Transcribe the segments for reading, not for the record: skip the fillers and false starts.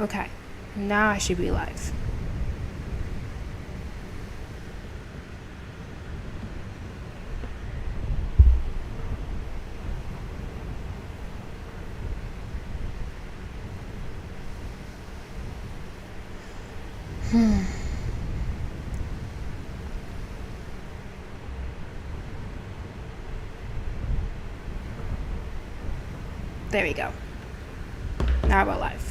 Okay, now I should be live. There we go. Now we're live.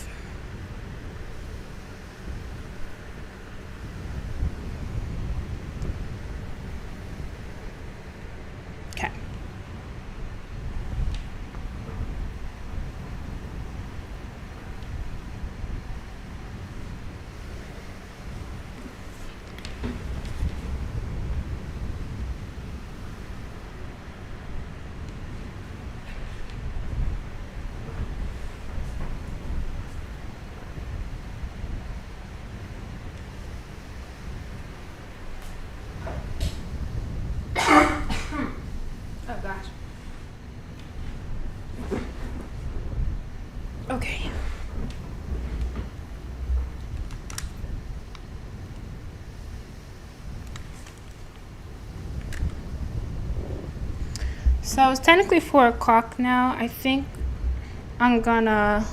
Okay. Oh gosh. Okay. So it's technically 4 o'clock now. I think I'm gonna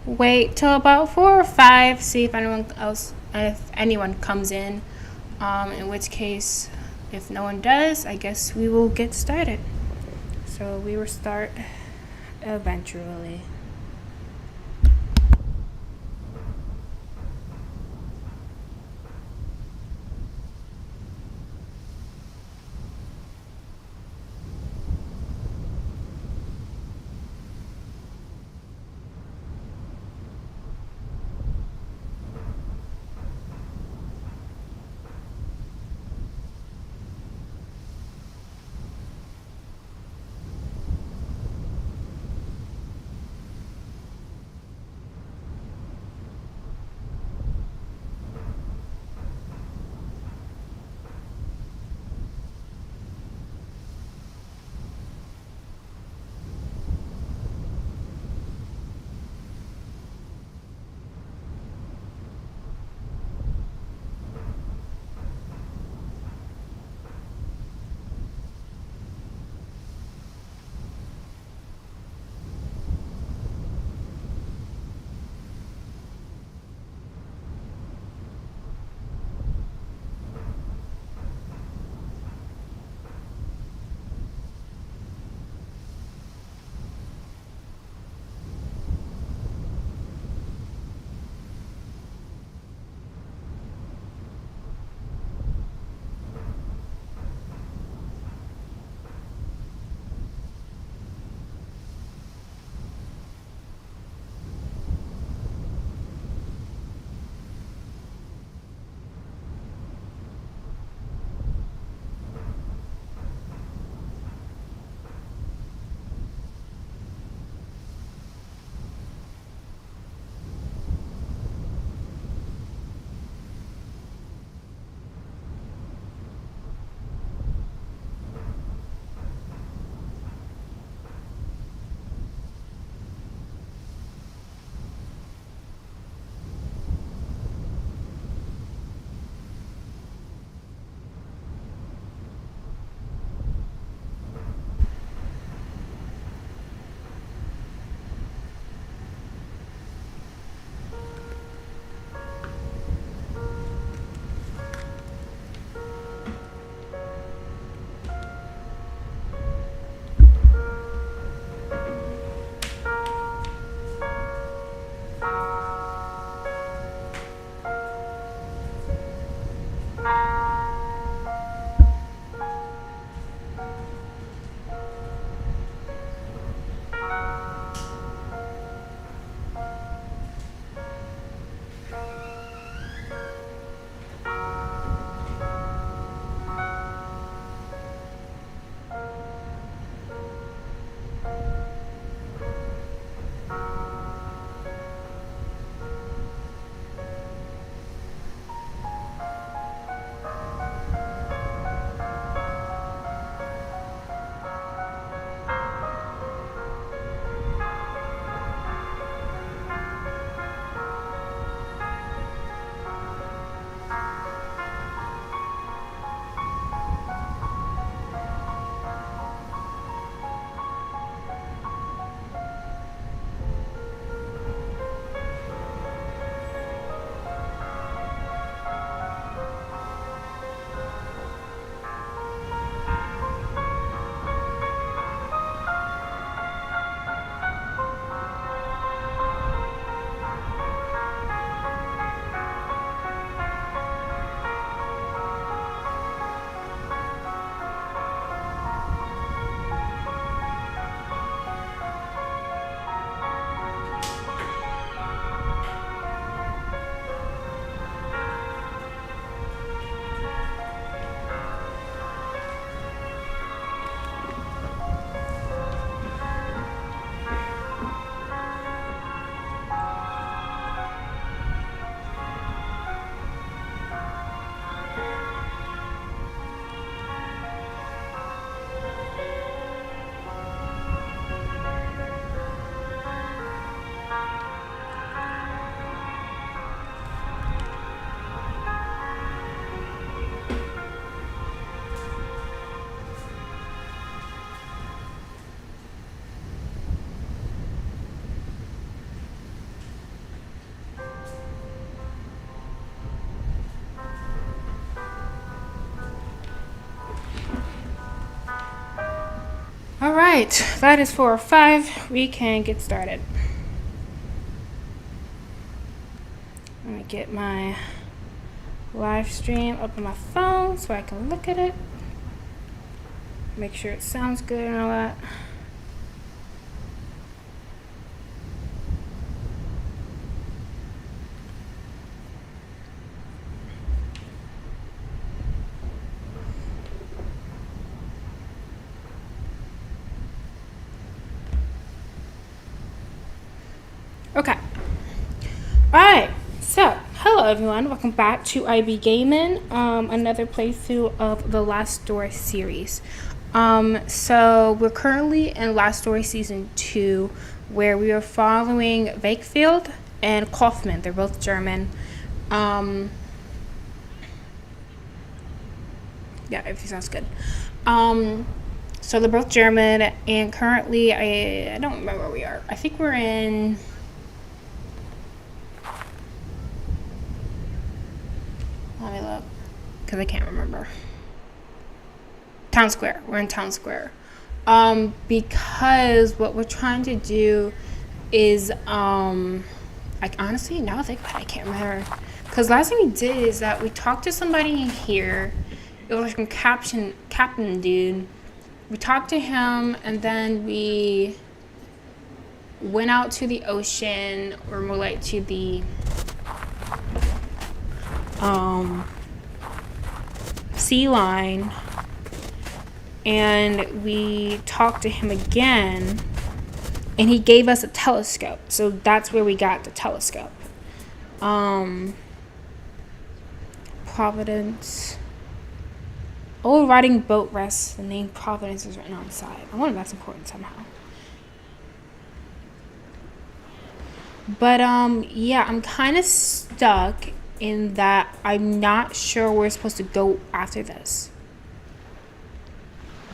wait till about 4 or 5, see if anyone comes in. In which case, if no one does, I guess we will get started. So we will start eventually. All right, that is 4 or 5. We can get started. Let me get my live stream up on my phone so I can look at it. Make sure it sounds good and all that. Okay. Alright, so hello everyone, welcome back to IB Gaming, another playthrough of the Last Story series. So we're currently in Last Story Season 2, where we are following Wakefield and Kaufmann. They're both German. Yeah, everything sounds good. So they're both German, and currently, I don't remember where we are. I think we're in... Let me look, because I can't remember. Town Square. We're in Town Square. Because what we're trying to do is, like, honestly, now I think about it, I can't remember. Because last thing we did is that we talked to somebody in here. It was like a captain dude. We talked to him, and then we went out to the ocean, or more like to the sea line, and we talked to him again, and he gave us a telescope. So that's where we got the telescope. Providence. Old riding boat rests. The name Providence is written on the side. I wonder if that's important somehow. But yeah, I'm kind of stuck in that I'm not sure where we're supposed to go after this.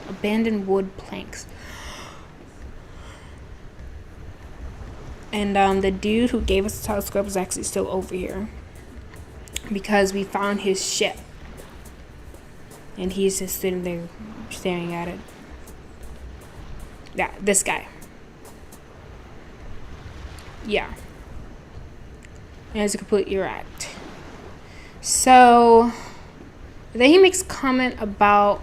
Abandoned wood planks. And the dude who gave us the telescope is actually still over here, because we found his ship. And he's just sitting there staring at it. Yeah, this guy. Yeah. And it's completely erect. So then he makes a comment about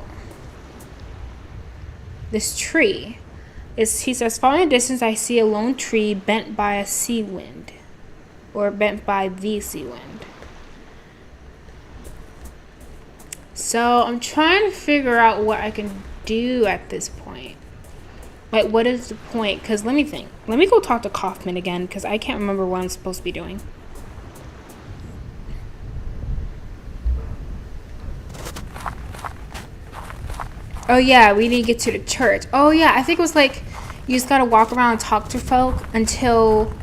this tree. He says, following a distance, I see a lone tree bent by a sea wind. Or bent by the sea wind. So I'm trying to figure out what I can do at this point. Like, what is the point? Because let me think. Let me go talk to Kaufmann again, because I can't remember what I'm supposed to be doing. Oh yeah, we need to get to the church. Oh yeah, I think it was like, you just gotta walk around and talk to folk until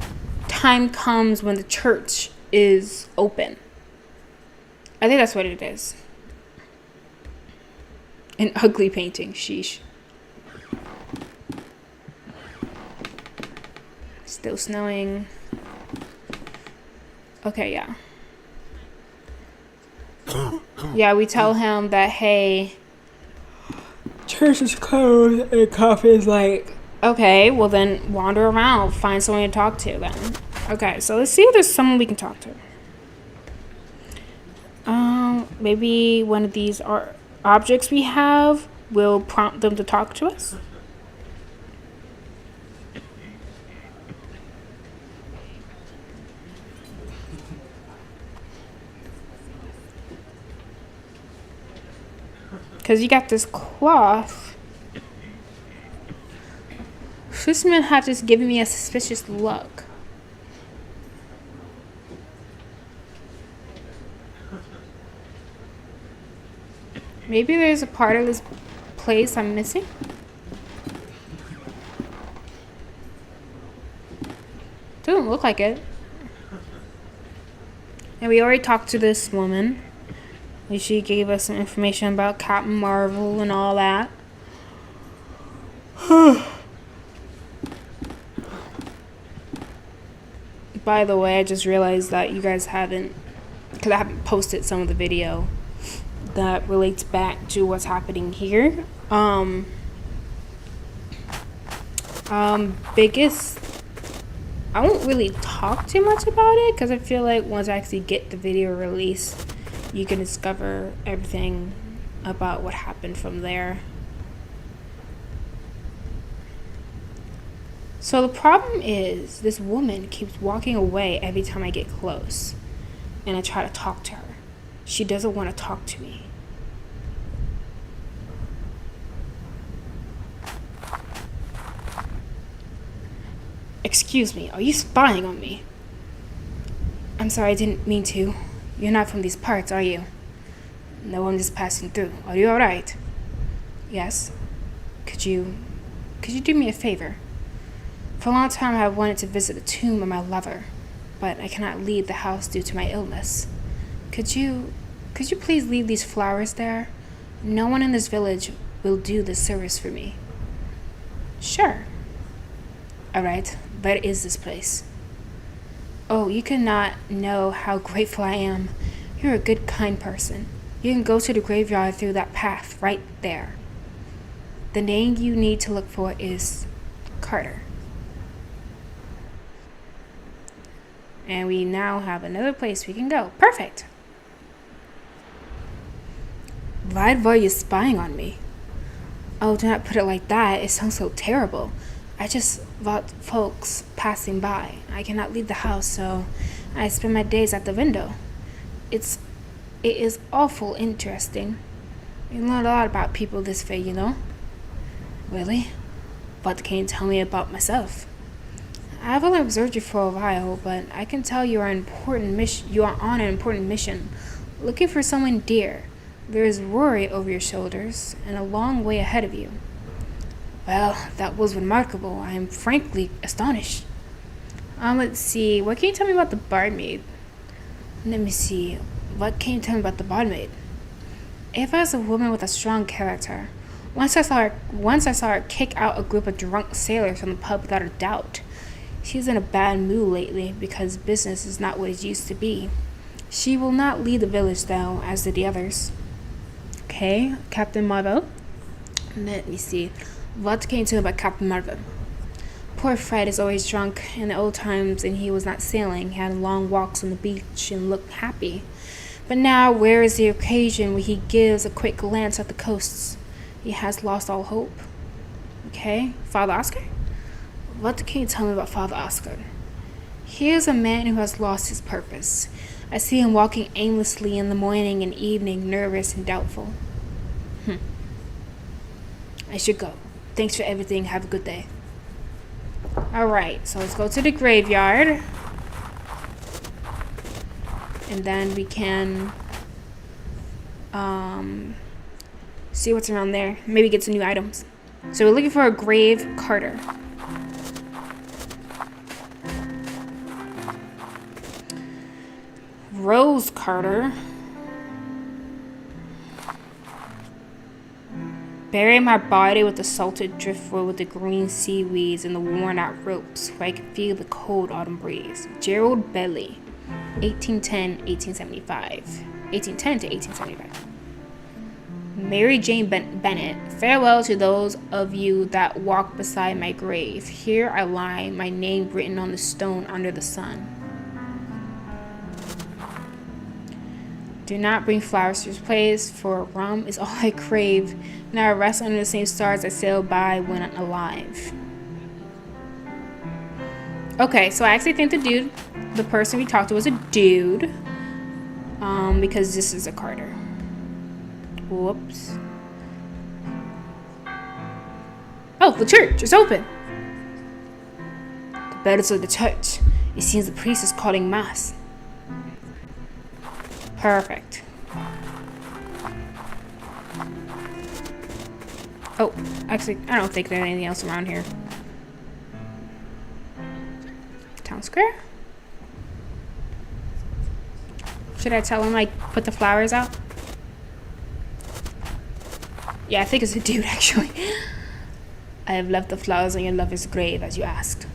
time comes when the church is open. I think that's what it is. An ugly painting, sheesh. Still snowing. Okay, yeah. Yeah, we tell him that, hey, church is closed, and Coffee is like, okay, well then wander around, find someone to talk to then. Okay, so let's see if there's someone we can talk to. Maybe one of these objects we have will prompt them to talk to us. Because you got this cloth. This man have just given me a suspicious look. Maybe there's a part of this place I'm missing. Doesn't look like it. And we already talked to this woman. And she gave us some information about Captain Marvel and all that. By the way, I just realized that you guys haven't, because I haven't posted some of the video that relates back to what's happening here. Biggest, I won't really talk too much about it because I feel like once I actually get the video released, you can discover everything about what happened from there. So the problem is this woman keeps walking away every time I get close and I try to talk to her. She doesn't want to talk to me. Excuse me, are you spying on me? I'm sorry, I didn't mean to. You're not from these parts, are you? No, I'm just passing through. Are you alright? Yes. Could you do me a favor? For a long time I have wanted to visit the tomb of my lover, but I cannot leave the house due to my illness. Could you please leave these flowers there? No one in this village will do this service for me. Sure. Alright, where is this place? Oh, you cannot know how grateful I am. You're a good, kind person. You can go to the graveyard through that path right there. The name you need to look for is Carter. And we now have another place we can go. Perfect. Why were you spying on me? Oh, do not put it like that. It sounds so terrible. I just thought folks passing by. I cannot leave the house, so I spend my days at the window. It is awful interesting. You learn a lot about people this way, you know? Really? What can you tell me about myself? I've only observed you for a while, but I can tell you are on an important mission, looking for someone dear. There is worry over your shoulders and a long way ahead of you. Well, that was remarkable. I am frankly astonished. Let's see. What can you tell me about the barmaid? Let me see. What can you tell me about the barmaid? Eva is a woman with a strong character. Once I saw her kick out a group of drunk sailors from the pub without a doubt. She's in a bad mood lately because business is not what it used to be. She will not leave the village, though, as did the others. Okay, Captain Marvel. Let me see. What can you tell me about Captain Marvel? Poor Fred is always drunk. In the old times, and he was not sailing, he had long walks on the beach and looked happy. But now, where is the occasion when he gives a quick glance at the coasts? He has lost all hope. Okay, Father Oscar? What can you tell me about Father Oscar? He is a man who has lost his purpose. I see him walking aimlessly in the morning and evening, nervous and doubtful. I should go. Thanks for everything. Have a good day. Alright, so let's go to the graveyard. And then we can see what's around there. Maybe get some new items. So we're looking for a grave Carter. Rose Carter. Bury my body with the salted driftwood with the green seaweeds and the worn-out ropes where I can feel the cold autumn breeze. Gerald Belly, 1810-1875. 1810 to 1875. Mary Jane Bennett, farewell to those of you that walk beside my grave. Here I lie, my name written on the stone under the sun. Do not bring flowers to this place, for rum is all I crave. Now I rest under the same stars I sailed by when I'm alive. Okay, so I actually think the person we talked to was a dude. Because this is a Carter. Whoops. Oh, the church is open. The bells of the church. It seems the priest is calling mass. Perfect. Oh, actually, I don't think there's anything else around here. Town square? Should I tell him, like, put the flowers out? Yeah, I think it's a dude, actually. I have left the flowers on your lover's grave, as you asked.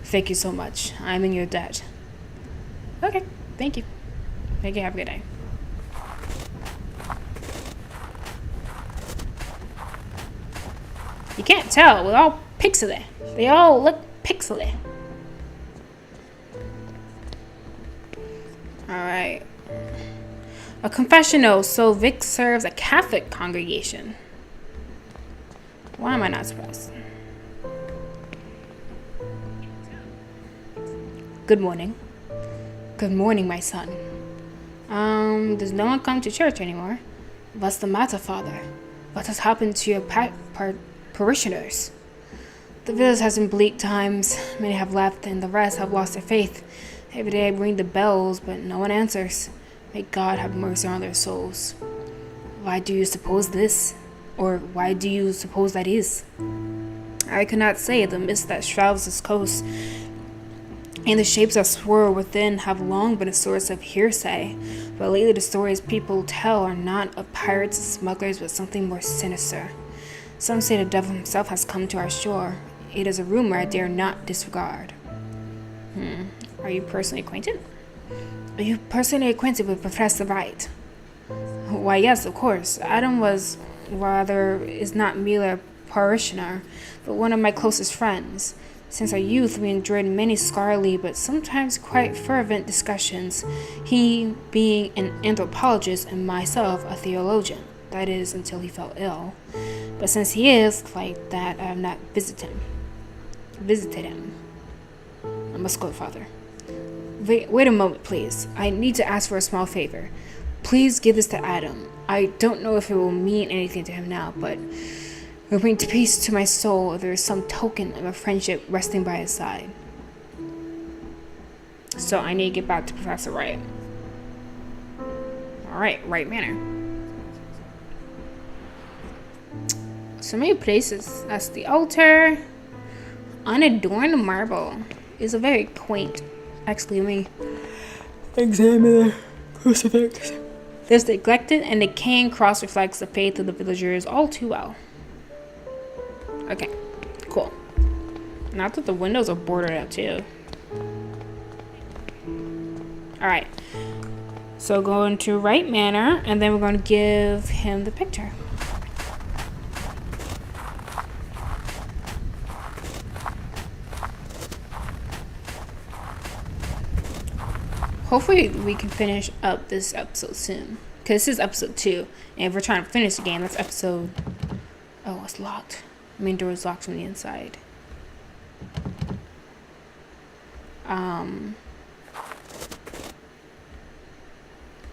Thank you so much. I'm in your debt. Okay, thank you. Thank you, have a good day. You can't tell. With all pixely. They all look pixely. Alright. A confessional. So Vic serves a Catholic congregation. Why am I not surprised? Good morning. Good morning, my son. Does no one come to church anymore? What's the matter, Father? What has happened to your parishioners? The village has been bleak times. Many have left, and the rest have lost their faith. Every day I ring the bells, but no one answers. May God have mercy on their souls. Why do you suppose this? Or why do you suppose that is? I cannot say. The mist that shrouds this coast and the shapes that swirl within have long been a source of hearsay, but lately the stories people tell are not of pirates and smugglers, but something more sinister. Some say the devil himself has come to our shore. It is a rumor I dare not disregard. Are you personally acquainted? Are you personally acquainted with Professor Wright? Why, yes, of course. Adam is not merely a parishioner, but one of my closest friends. Since our youth, we enjoyed many scholarly but sometimes quite fervent discussions, he being an anthropologist and myself a theologian. That is, until he fell ill. But since he is like that, I have not visited him. I must go, Father. Wait a moment, please. I need to ask for a small favor. Please give this to Adam. I don't know if it will mean anything to him now, but it will bring peace to my soul if there is some token of a friendship resting by his side. So I need to get back to Professor Wright. Alright, Wright Manor. So many places. That's the altar. Unadorned marble is a very quaint. Actually, let me examine the crucifix. This neglected and decaying cross reflects the faith of the villagers all too well. Okay, cool. Not that the windows are boarded up too. Alright. So going to Wright Manor, and then we're going to give him the picture. Hopefully we can finish up this episode soon. Because this is episode 2. And if we're trying to finish the game, that's episode... Oh, it's locked. Main door is locked from the inside.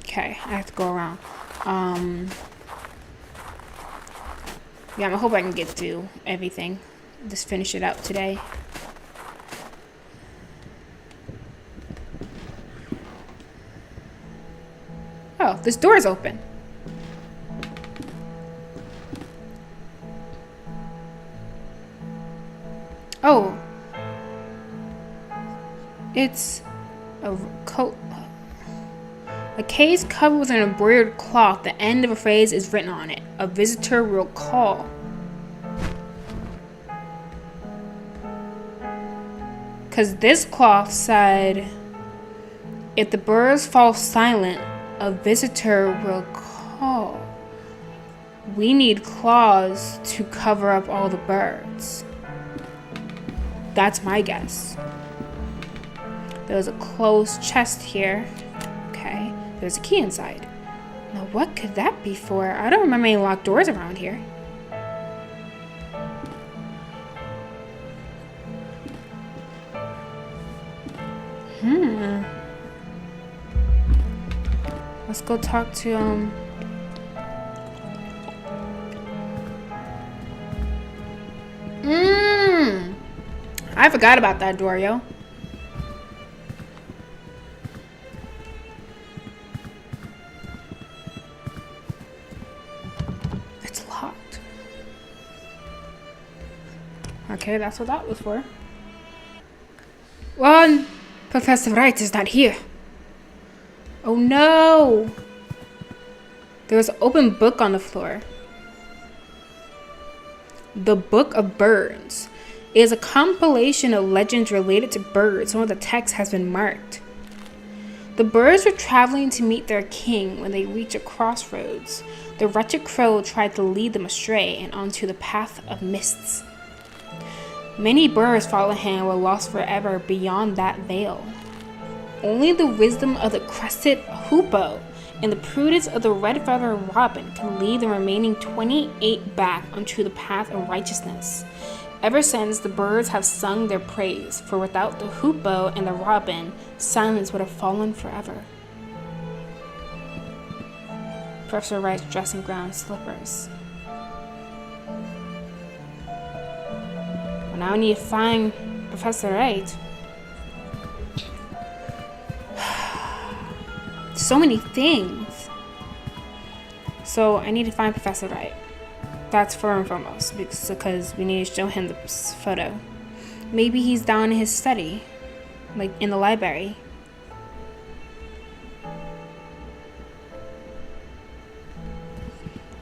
Okay, I have to go around. Yeah, I hope I can get through everything. Just finish it up today. Oh, this door is open. Oh. It's a coat. A case covered with an embroidered cloth. The end of a phrase is written on it. A visitor will call. Because this cloth said, if the birds fall silent, a visitor will call. We need claws to cover up all the birds. That's my guess. There's a closed chest here. Okay. There's a key inside. Now what could that be for? I don't remember any locked doors around here. Let's go talk to I forgot about that door, yo. It's locked. Okay, that's what that was for. Well, Professor Wright is not here. Oh no! There was an open book on the floor. The Book of Birds. It is a compilation of legends related to birds. Some of the text has been marked. The birds were traveling to meet their king when they reached a crossroads. The wretched crow tried to lead them astray and onto the path of mists. Many birds follow him and were lost forever beyond that veil. Only the wisdom of the crested hoopoe and the prudence of the red-feathered robin can lead the remaining 28 back onto the path of righteousness. Ever since, the birds have sung their praise, for without the hoopoe and the robin, silence would have fallen forever. Professor Wright's dressing gown slippers. Well, now I need to find Professor Wright. So many things. So I need to find Professor Wright. That's first and foremost, because we need to show him the photo. Maybe he's down in his study, like in the library.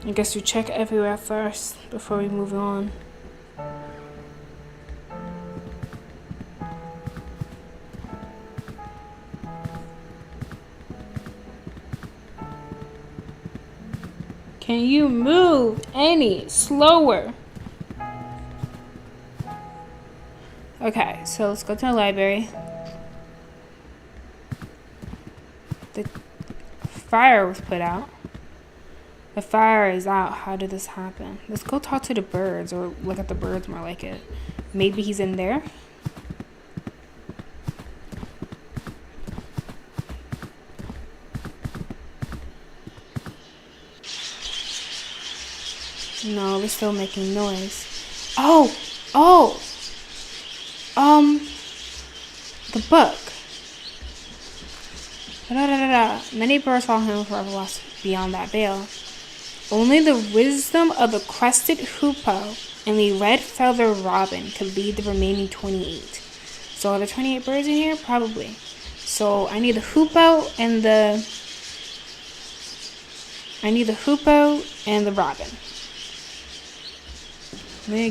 I guess we check everywhere first before we move on. Can you move any slower? Okay, so let's go to the library. The fire was put out. The fire is out. How did this happen? Let's go talk to the birds, or look at the birds more like it. Maybe he's in there. No, we're still making noise. Oh! The book. Many birds follow him forever lost beyond that veil. Only the wisdom of the crested hoopoe and the red-feathered robin could lead the remaining 28. So are there 28 birds in here? Probably. So I need the hoopoe and the robin.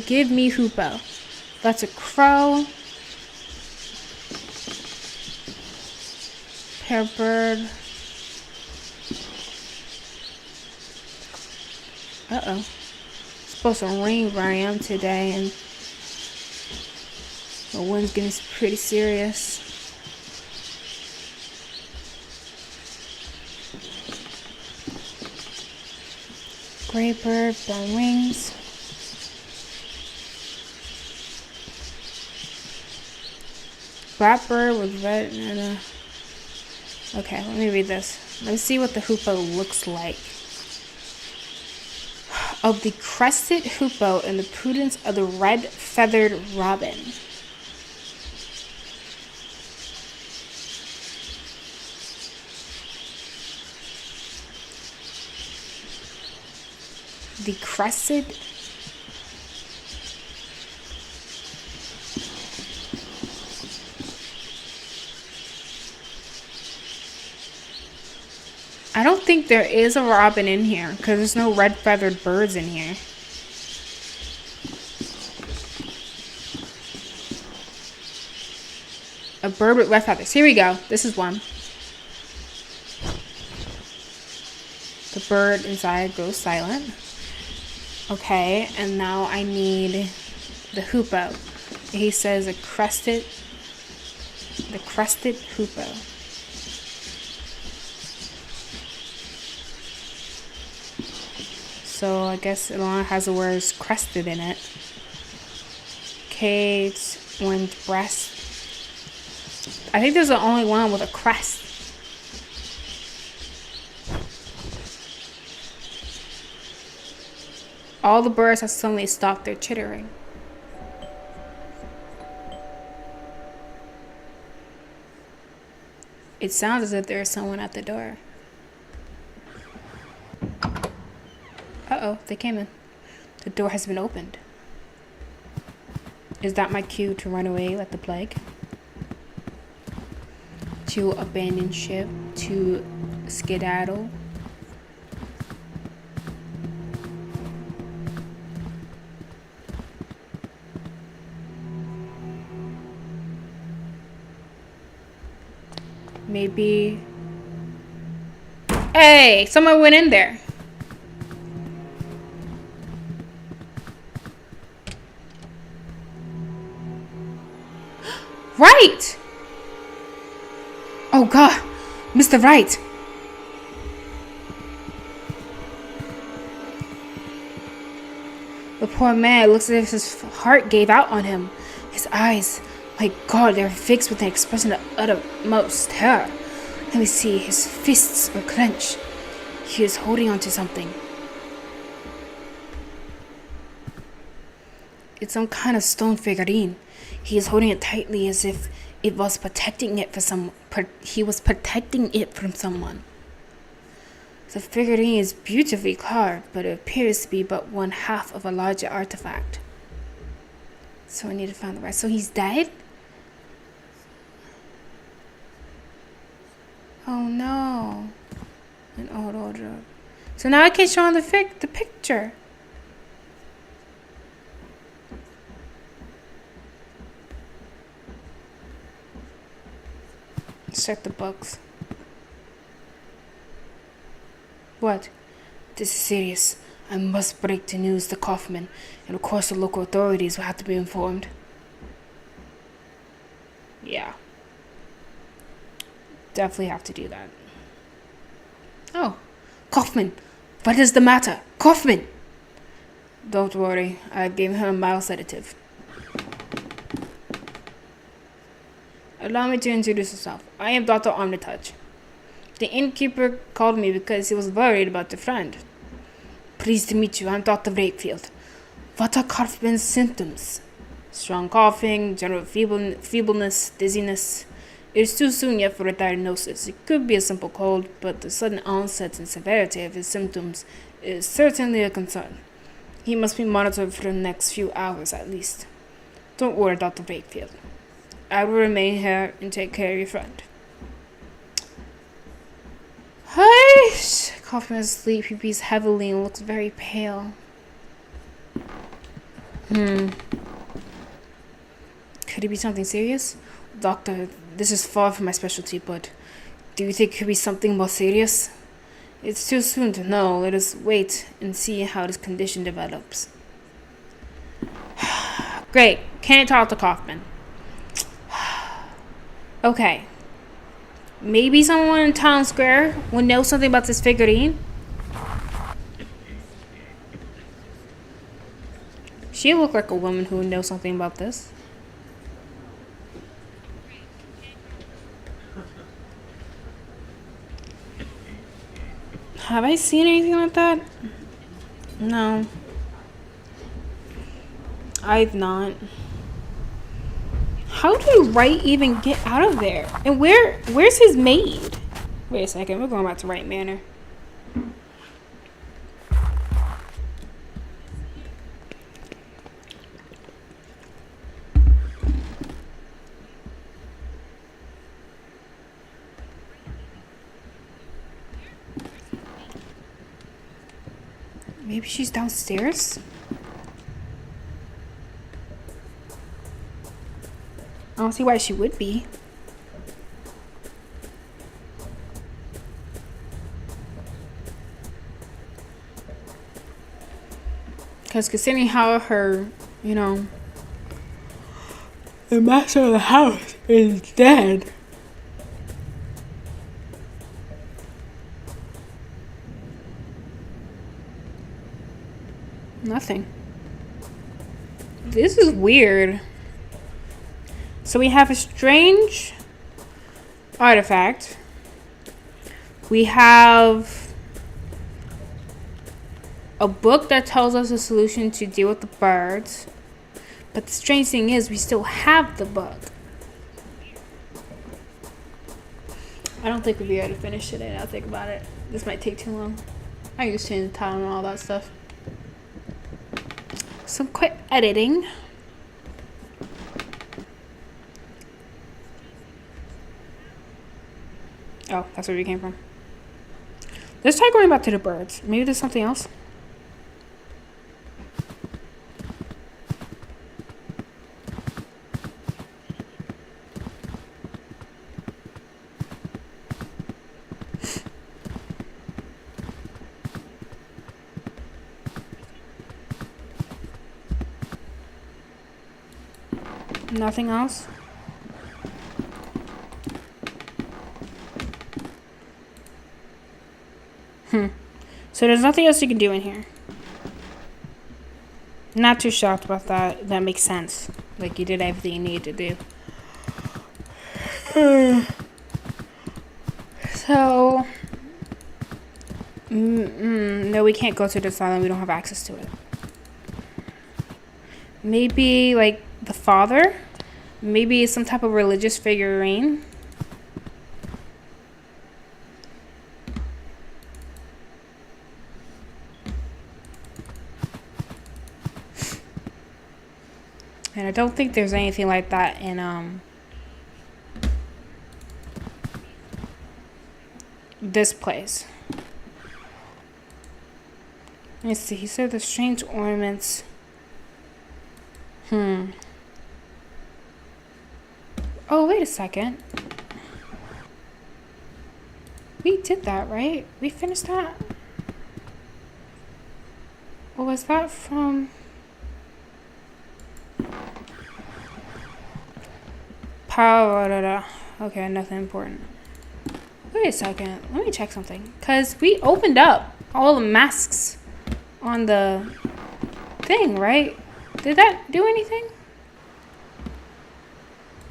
Give me hoopoe. That's a crow. Pair bird. Uh-oh. It's supposed to rain where I am today, and the wind's getting pretty serious. Gray bird, brown wings. Blackbird with red and okay, let me read this. Let's see what the hoopoe looks like. Of the crested hoopoe and the prudence of the red-feathered robin. The crested I don't think there is a robin in here because there's no red-feathered birds in here. A bird with red feathers. Here we go. This is one. The bird inside goes silent. Okay, and now I need the hoopoe. He says the crested hoopoe. So I guess it only has the words crested in it. Cage, one's breast. I think there's the only one with a crest. All the birds have suddenly stopped their chittering. It sounds as if there's someone at the door. Uh-oh, they came in. The door has been opened. Is that my cue to run away like the plague? To abandon ship? To skedaddle? Maybe... Hey! Someone went in there! Right! Oh God, Mr. Wright! The poor man looks as if his heart gave out on him. His eyes, my God, they're fixed with an expression of uttermost terror. Let me see, his fists are clenched. He is holding on to something. It's some kind of stone figurine. He is holding it tightly as if it was protecting it he was protecting it from someone. The figurine is beautifully carved, but it appears to be but one half of a larger artifact. So I need to find the rest. So he's dead? Oh no. An old order. So now I can show him the picture. Let's check the books. What? This is serious. I must break the news to Kaufmann, and of course the local authorities will have to be informed. Yeah. Definitely have to do that. Oh, Kaufmann! What is the matter? Kaufmann! Don't worry, I gave him a mild sedative. Allow me to introduce myself. I am Dr. Omnitouch. The innkeeper called me because he was worried about your friend. Pleased to meet you. I'm Dr. Wakefield. What are Kaufmann's symptoms? Strong coughing, general feebleness, dizziness. It is too soon yet for a diagnosis. It could be a simple cold, but the sudden onset and severity of his symptoms is certainly a concern. He must be monitored for the next few hours at least. Don't worry, Dr. Wakefield. I will remain here and take care of your friend. Hi! Kaufmann is asleep. He breathes heavily and looks very pale. Could it be something serious? Doctor, this is far from my specialty, but do you think it could be something more serious? It's too soon to know. Let us wait and see how this condition develops. Great. Can't talk to Kaufmann. Okay. Maybe someone in town square would know something about this figurine. She looked like a woman who would know something about this. Have I seen anything like that? No. I've not. How did Wright even get out of there? And where's his maid? Wait a second, we're going back to Wright Manor. Maybe she's downstairs? I don't see why she would be. Because considering how her, the master of the house is dead. Nothing. This is weird. So we have a strange artifact. We have a book that tells us a solution to deal with the birds. But the strange thing is we still have the book. I don't think we'll be able to finish today now I think about it. This might take too long. I used to change the time and all that stuff. Some quick editing. Oh, that's where we came from. Let's try going back to the birds. Maybe there's something else. Nothing else? So there's nothing else you can do in here. Not too shocked about that. That makes sense. Like, you did everything you needed to do. So, no, we can't go to this island. We don't have access to it. Maybe, like, the father? Maybe some type of religious figurine? And I don't think there's anything like that in, this place. Let's see, he said the strange ornaments. Oh, wait a second. We did that, right? We finished that? What was that from? Power. Okay, nothing important. Wait a second. Let me check something. Because we opened up all the masks on the thing, right? Did that do anything?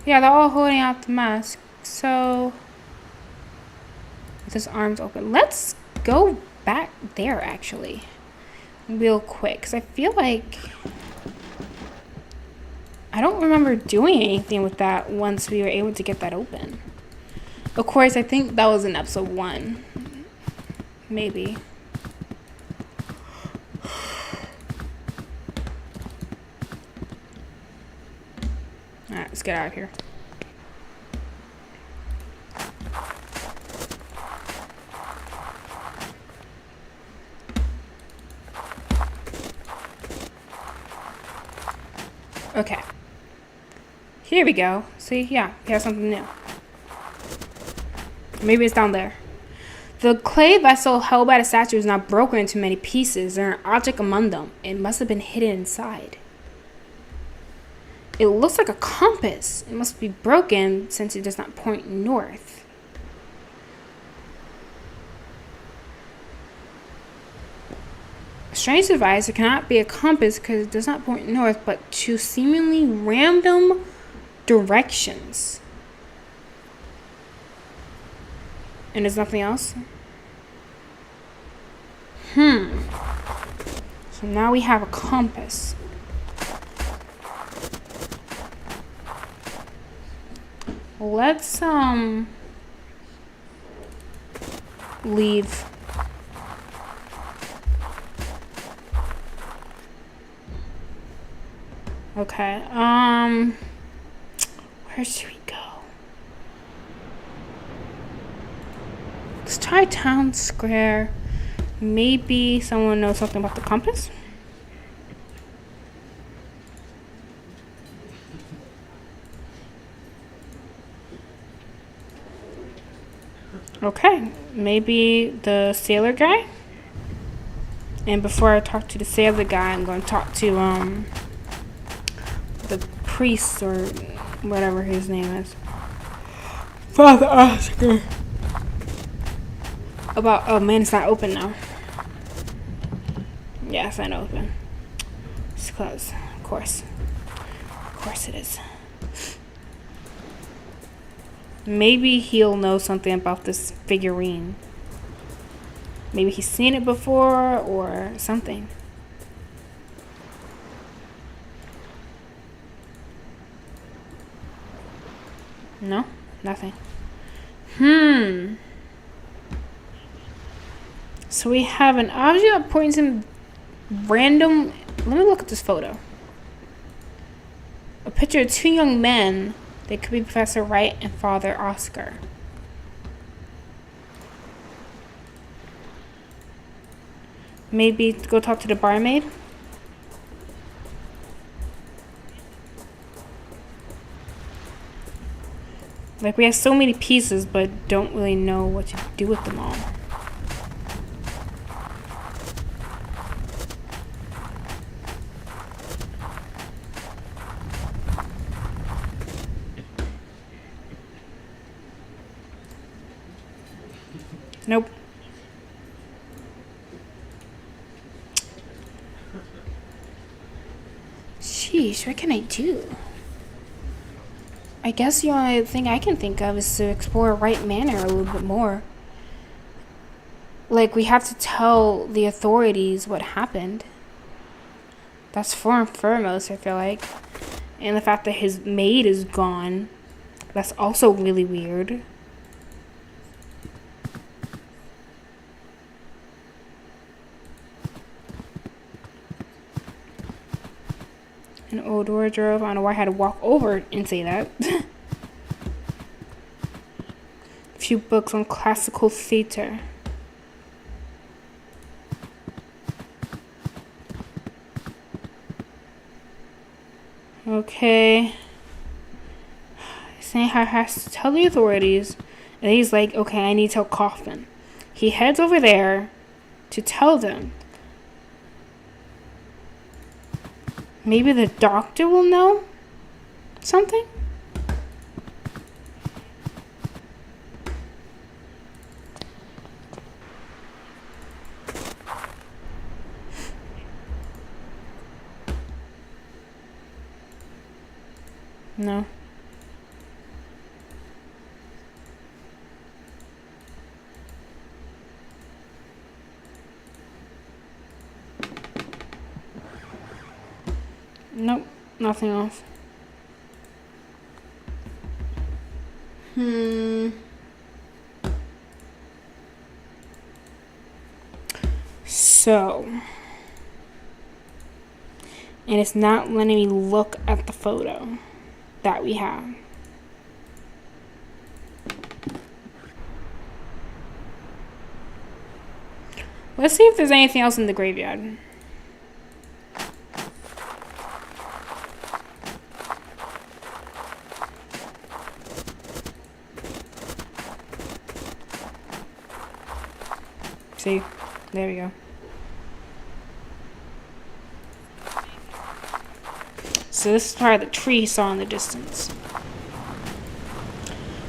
Yeah, they're all holding out the mask. So, with his arms open. Let's go back there, actually. Real quick. Because I feel like I don't remember doing anything with that once we were able to get that open. Of course, I think that was in episode 1. Maybe. Alright, let's get out of here. Okay. Here we go. See, yeah, we have something new. Maybe it's down there. The clay vessel held by the statue is now broken into many pieces. There are an object among them. It must have been hidden inside. It looks like a compass. It must be broken since it does not point north. A strange device. It cannot be a compass because it does not point north, but to seemingly random directions. And there's nothing else? So now we have a compass. Let's, leave. Okay, where should we go? Let's try Town Square. Maybe someone knows something about the compass? Okay, maybe the sailor guy? And before I talk to the sailor guy, I'm going to talk to, the priest or whatever his name is. Father Oscar. About, oh man, it's not open now. Yeah, it's not open. It's closed, of course. Of course it is. Maybe he'll know something about this figurine. Maybe he's seen it before or something. No? Nothing. So we have an object that points in random... Let me look at this photo. A picture of 2 young men. They could be Professor Wright and Father Oscar. Maybe go talk to the barmaid? Like, we have so many pieces, but don't really know what to do with them all. Nope. sheesh, what can I do? I guess the only thing I can think of is to explore Right Manor a little bit more. Like, we have to tell the authorities what happened. That's foremost, I feel like. And the fact that his maid is gone, that's also really weird. An old wardrobe. I don't know why I had to walk over and say that. A few books on classical theater. Okay. Saying how he has to tell the authorities. And he's like, okay, I need to tell Kaufmann. He heads over there to tell them. Maybe the doctor will know something? No. Nope, nothing else. So, and it's not letting me look at the photo that we have. Let's see if there's anything else in the graveyard. See, there we go. So this is part of the tree he saw in the distance.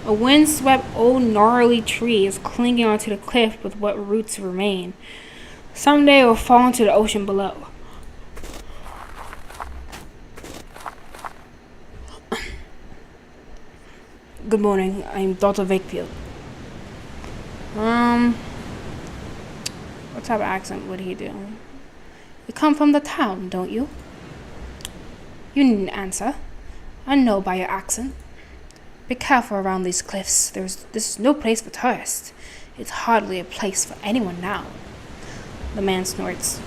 A windswept old gnarly tree is clinging onto the cliff with what roots remain. Someday it will fall into the ocean below. Good morning, I'm Dr. Wakefield. What type of accent would he do? You come from the town, don't you? You needn't answer. I know by your accent. Be careful around these cliffs. This is no place for tourists. It's hardly a place for anyone now. The man snorts.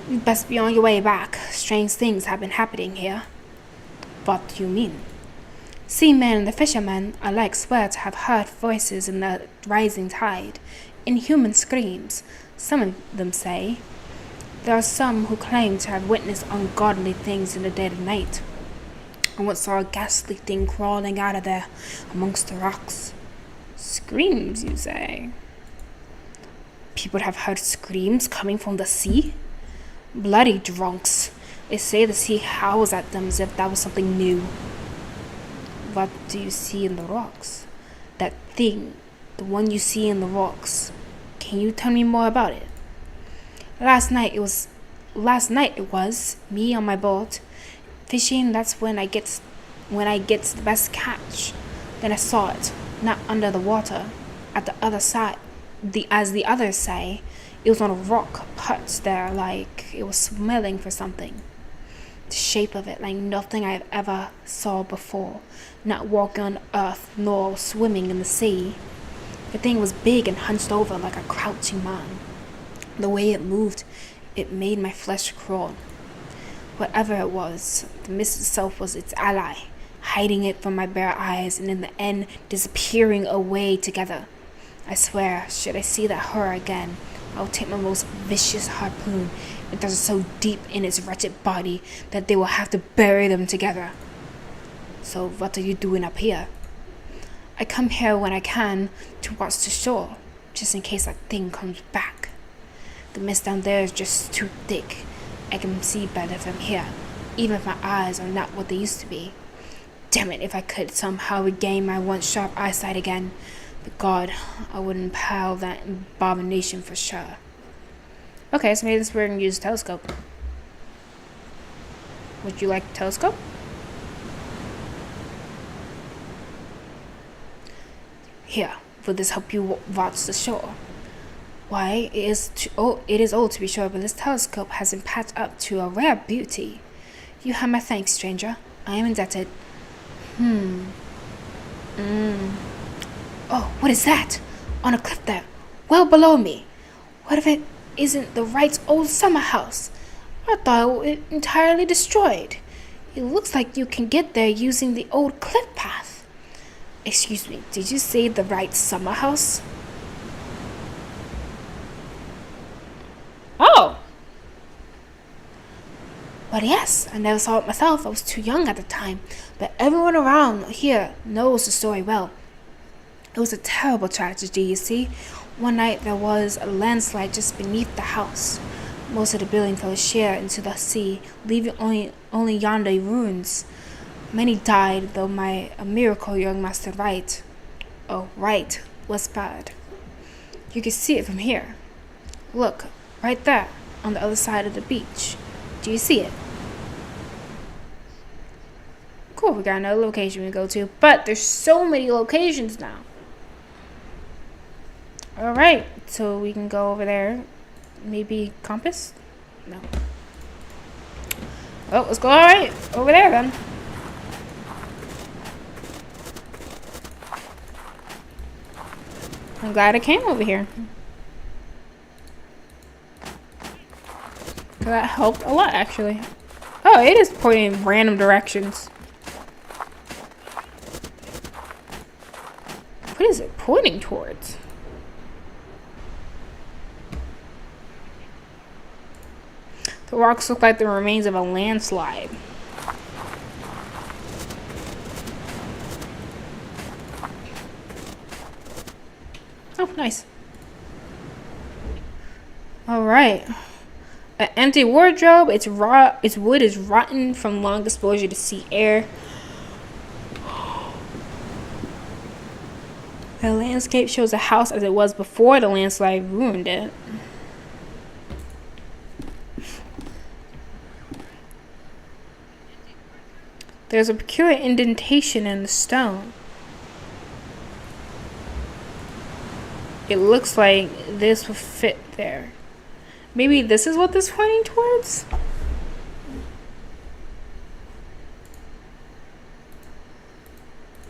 You'd best be on your way back. Strange things have been happening here. What do you mean? Seamen and the fishermen alike swear to have heard voices in the rising tide, inhuman screams, some of them say. There are some who claim to have witnessed ungodly things in the dead of night. I once saw a ghastly thing crawling out of there amongst the rocks. Screams, you say? People have heard screams coming from the sea? Bloody drunks. They say the sea howls at them as if that was something new. What do you see in the rocks? That thing, the one you see in the rocks. Can you tell me more about it? Last night it was me on my boat fishing. That's when I get the best catch. Then I saw it, not under the water, at the other side. As the others say, it was on a rock perched there, like it was smelling for something. The shape of it like nothing I've ever saw before, not walking on earth nor swimming in the sea. The thing was big and hunched over like a crouching man. The way it moved, it made my flesh crawl. Whatever it was, the mist itself was its ally, hiding it from my bare eyes and in the end disappearing away together. I swear, should I see that horror again, I will take my most vicious harpoon and thrust it so deep in its wretched body that they will have to bury them together. So what are you doing up here? I come here when I can to watch the shore, just in case that thing comes back. The mist down there is just too thick. I can see better from here, even if my eyes are not what they used to be. Damn it, if I could somehow regain my once sharp eyesight again. But God, I wouldn't impale that abomination for sure. Okay, so maybe we're going to use a telescope. Would you like a telescope? Here, will this help you watch the shore? Why, it is old to be sure, but this telescope has been patched up to a rare beauty. You have my thanks, stranger. I am indebted. Oh, what is that? On a cliff there, well below me. What if it isn't the Wright's old summer house? I thought it entirely destroyed. It looks like you can get there using the old cliff path. Excuse me, did you say the Wright's summer house? Oh! Well, yes, I never saw it myself. I was too young at the time. But everyone around here knows the story well. It was a terrible tragedy, you see. One night there was a landslide just beneath the house. Most of the building fell sheer into the sea, leaving only yonder ruins. Many died, though a miracle young Master Wright, Wright, was spared. You can see it from here. Look, right there, on the other side of the beach. Do you see it? Cool, we got another location we go to, but there's so many locations now. Alright, so we can go over there. Maybe compass? No. Well, let's go alright, over there then. I'm glad I came over here. That helped a lot, actually. Oh, it is pointing in random directions. What is it pointing towards? The rocks look like the remains of a landslide. Oh, nice. Alright. An empty wardrobe. Its wood is rotten from long exposure to sea air. The landscape shows the house as it was before the landslide ruined it. There's a peculiar indentation in the stone. It looks like this would fit there. Maybe this is what this is pointing towards?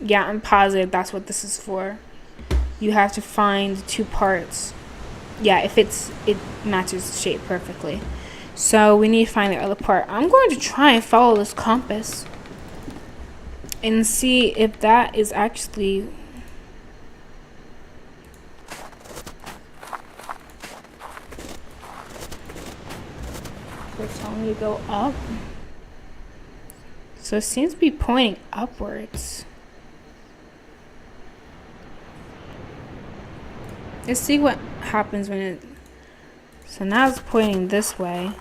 Yeah, I'm positive that's what this is for. You have to find the two parts. Yeah, it matches the shape perfectly. So we need to find the other part. I'm going to try and follow this compass and see if that is actually... We're telling me to go up. So it seems to be pointing upwards. Let's see what happens when it... So now it's pointing this way.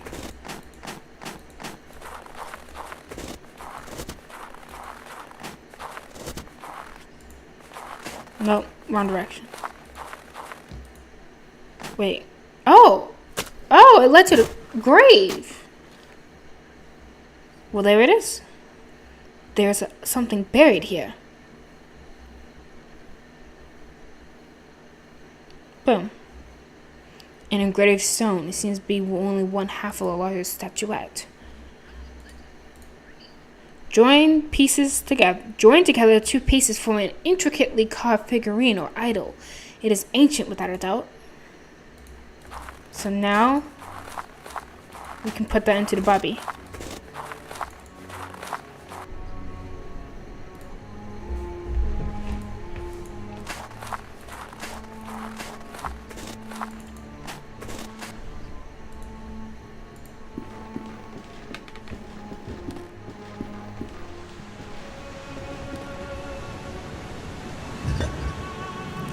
Nope, wrong direction. Wait. Oh! Oh, it led to the grave! Well, there it is. There's something buried here. Boom. An engraved stone. It seems to be only one half of a larger statuette. Join together two pieces form an intricately carved figurine or idol. It is ancient without a doubt. So now we can put that into the bobby.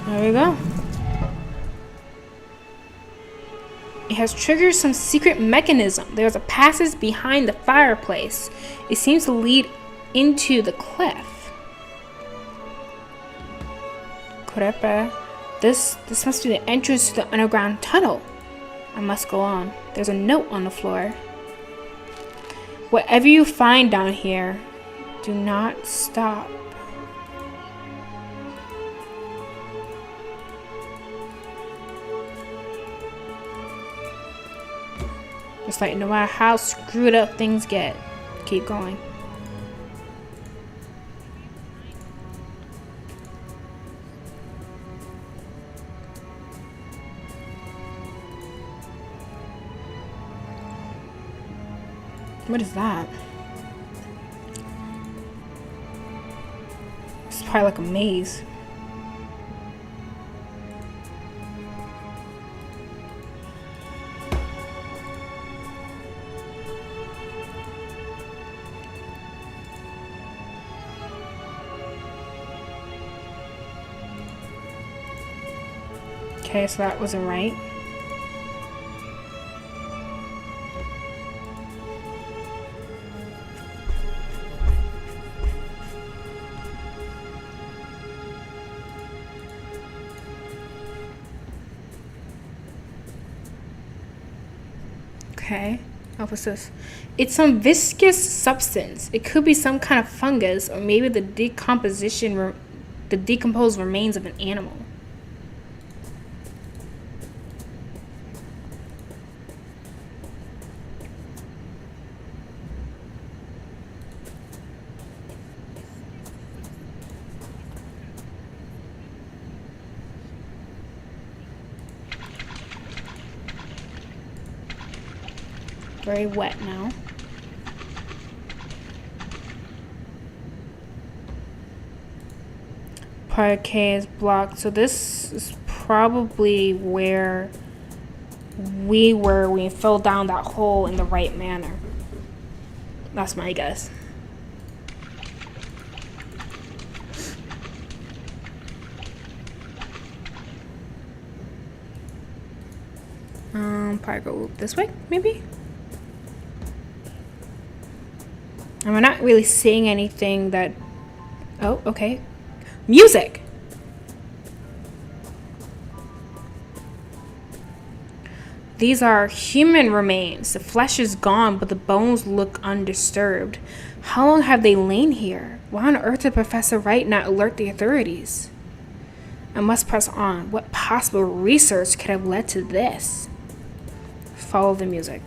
There we go. It has triggered some secret mechanism. There's a passage behind the fireplace. It seems to lead into the cliff. Kurepe. This must be the entrance to the underground tunnel. I must go on. There's a note on the floor. Whatever you find down here, do not stop. It's like no matter how screwed up things get, keep going. What is that? It's probably like a maze. Okay, so that wasn't right. Okay, what's this? It's some viscous substance. It could be some kind of fungus, or maybe the decomposed remains of an animal. Very wet now. Parquet is blocked, so this is probably where we were when we fell down that hole in the right manner. That's my guess. Probably go this way, maybe? And we're not really seeing anything that... Oh, okay. Music! These are human remains. The flesh is gone, but the bones look undisturbed. How long have they lain here? Why on earth did Professor Wright not alert the authorities? I must press on. What possible research could have led to this? Follow the music.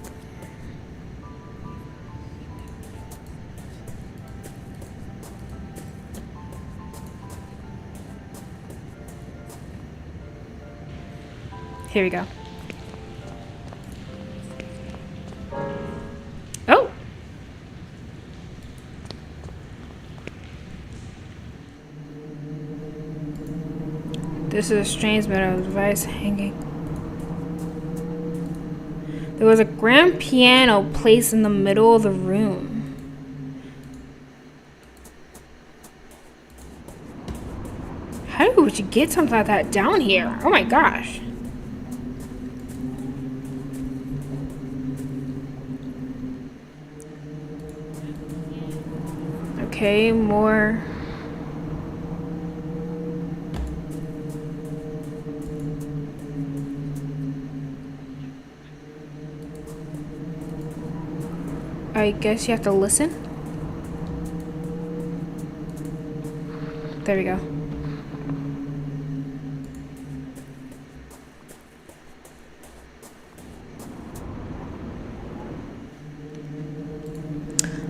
Here we go. Oh! This is a strange metal device hanging. There was a grand piano placed in the middle of the room. How would you get something like that down here? Oh my gosh. Okay, more. I guess you have to listen. There we go.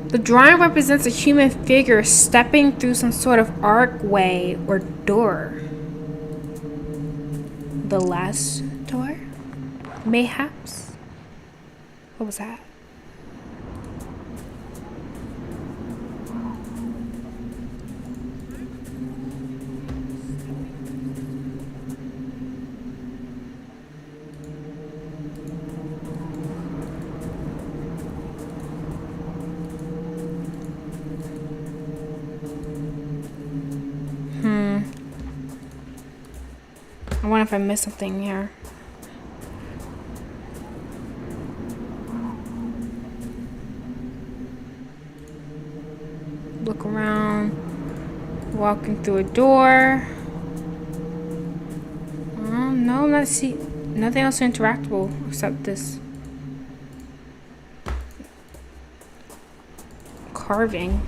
The drawing represents a human figure stepping through some sort of archway or door. The last door? Mayhaps? What was that? I wonder if I missed something here. Look around. Walking through a door. No, I'm not seeing nothing else interactable except this. carving.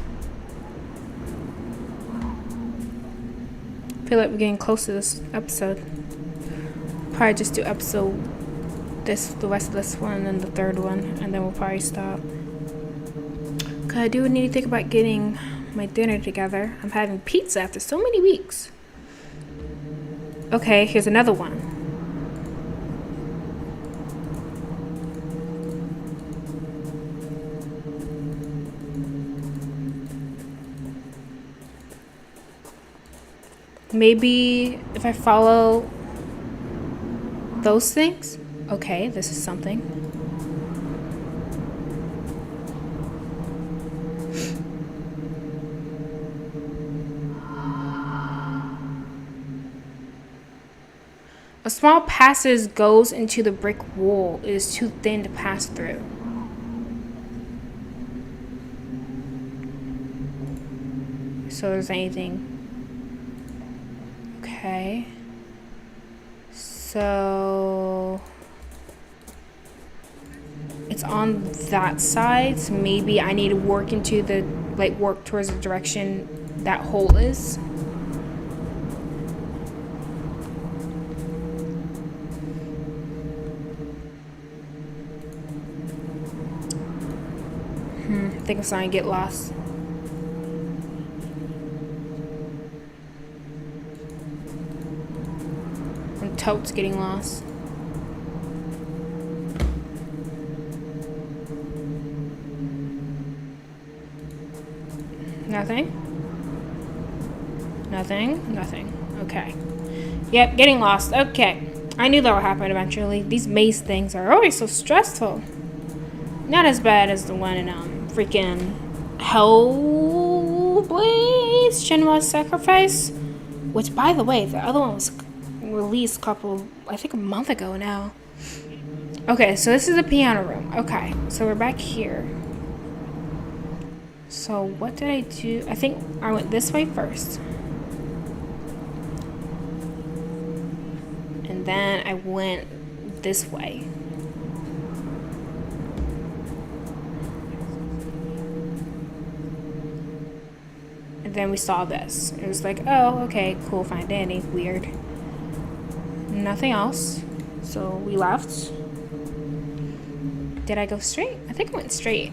I feel like we're getting close to this episode. Probably just do the rest of this one and then the third one, and then we'll probably stop. Cause I do need to think about getting my dinner together. I'm having pizza after so many weeks. Okay, here's another one. Maybe if I follow those things. Okay, this is something. A small passage goes into the brick wall. It is too thin to pass through. So there's anything. Okay. So it's on that side, so maybe I need to work towards the direction that hole is. I think I'm starting to get lost. I'm totes getting lost. Nothing. Okay. Yep, getting lost. Okay. I knew that would happen eventually. These maze things are always so stressful. Not as bad as the one in freaking Hellblaze Shinra's Sacrifice. Which, by the way, the other one was released I think a month ago now. Okay, so this is the piano room. Okay, so we're back here. So what did I do? I think I went this way first. And then I went this way. And then we saw this. It was like, oh, okay, cool, fine, dandy, weird. Nothing else. So we left. Did I go straight? I think I went straight.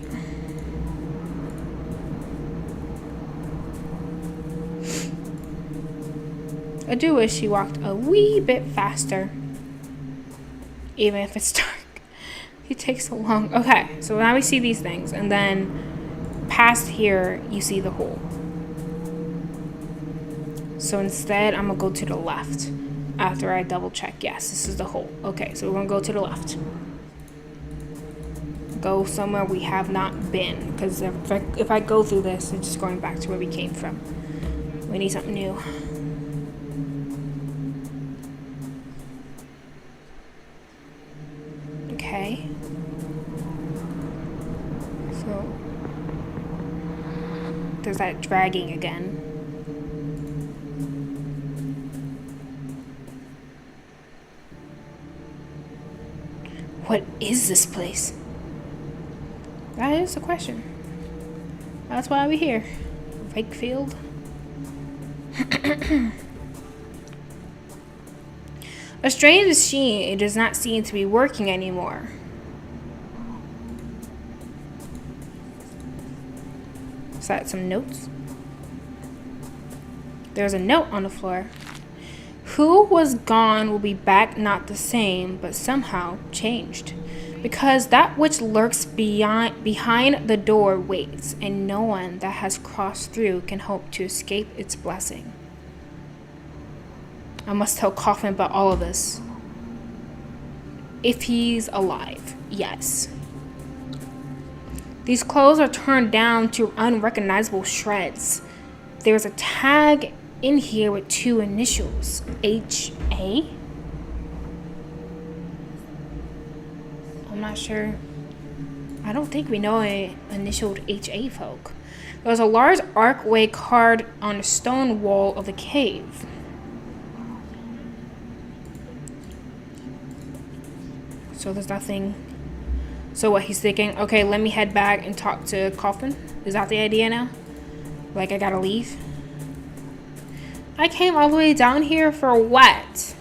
I do wish he walked a wee bit faster. Even if it's dark. He takes so long. Okay, so now we see these things. And then past here, you see the hole. So instead, I'm going to go to the left. After I double check. Yes, this is the hole. Okay, so we're going to go to the left. Go somewhere we have not been. Because if I go through this, it's just going back to where we came from. We need something new. Okay. So there's that dragging again. What is this place? That is the question. That's why we're here. Wakefield. A strange machine. It does not seem to be working anymore. Is that some notes? There's a note on the floor. Who was gone will be back not the same, but somehow changed. Because that which lurks behind the door waits, and no one that has crossed through can hope to escape its blessing. I must tell Kaufmann about all of this. If he's alive, yes. These clothes are turned down to unrecognizable shreds. There's a tag in here with 2 initials. H.A.? I'm not sure. I don't think we know a initialed H.A. folk. There's a large archway carved on the stone wall of the cave. So there's nothing So what, he's thinking, okay, let me head back and talk to Kaufmann? Is that the idea now? Like, I gotta leave? I came all the way down here for what?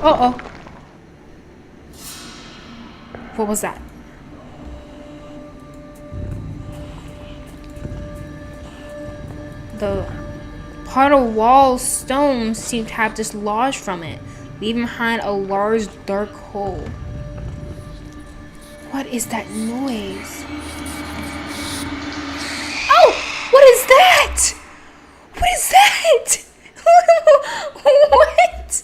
Uh-oh. What was that? The part of wall stone seemed to have dislodged from it, leaving behind a large dark hole. What is that noise? Oh! What is that? What is that? What?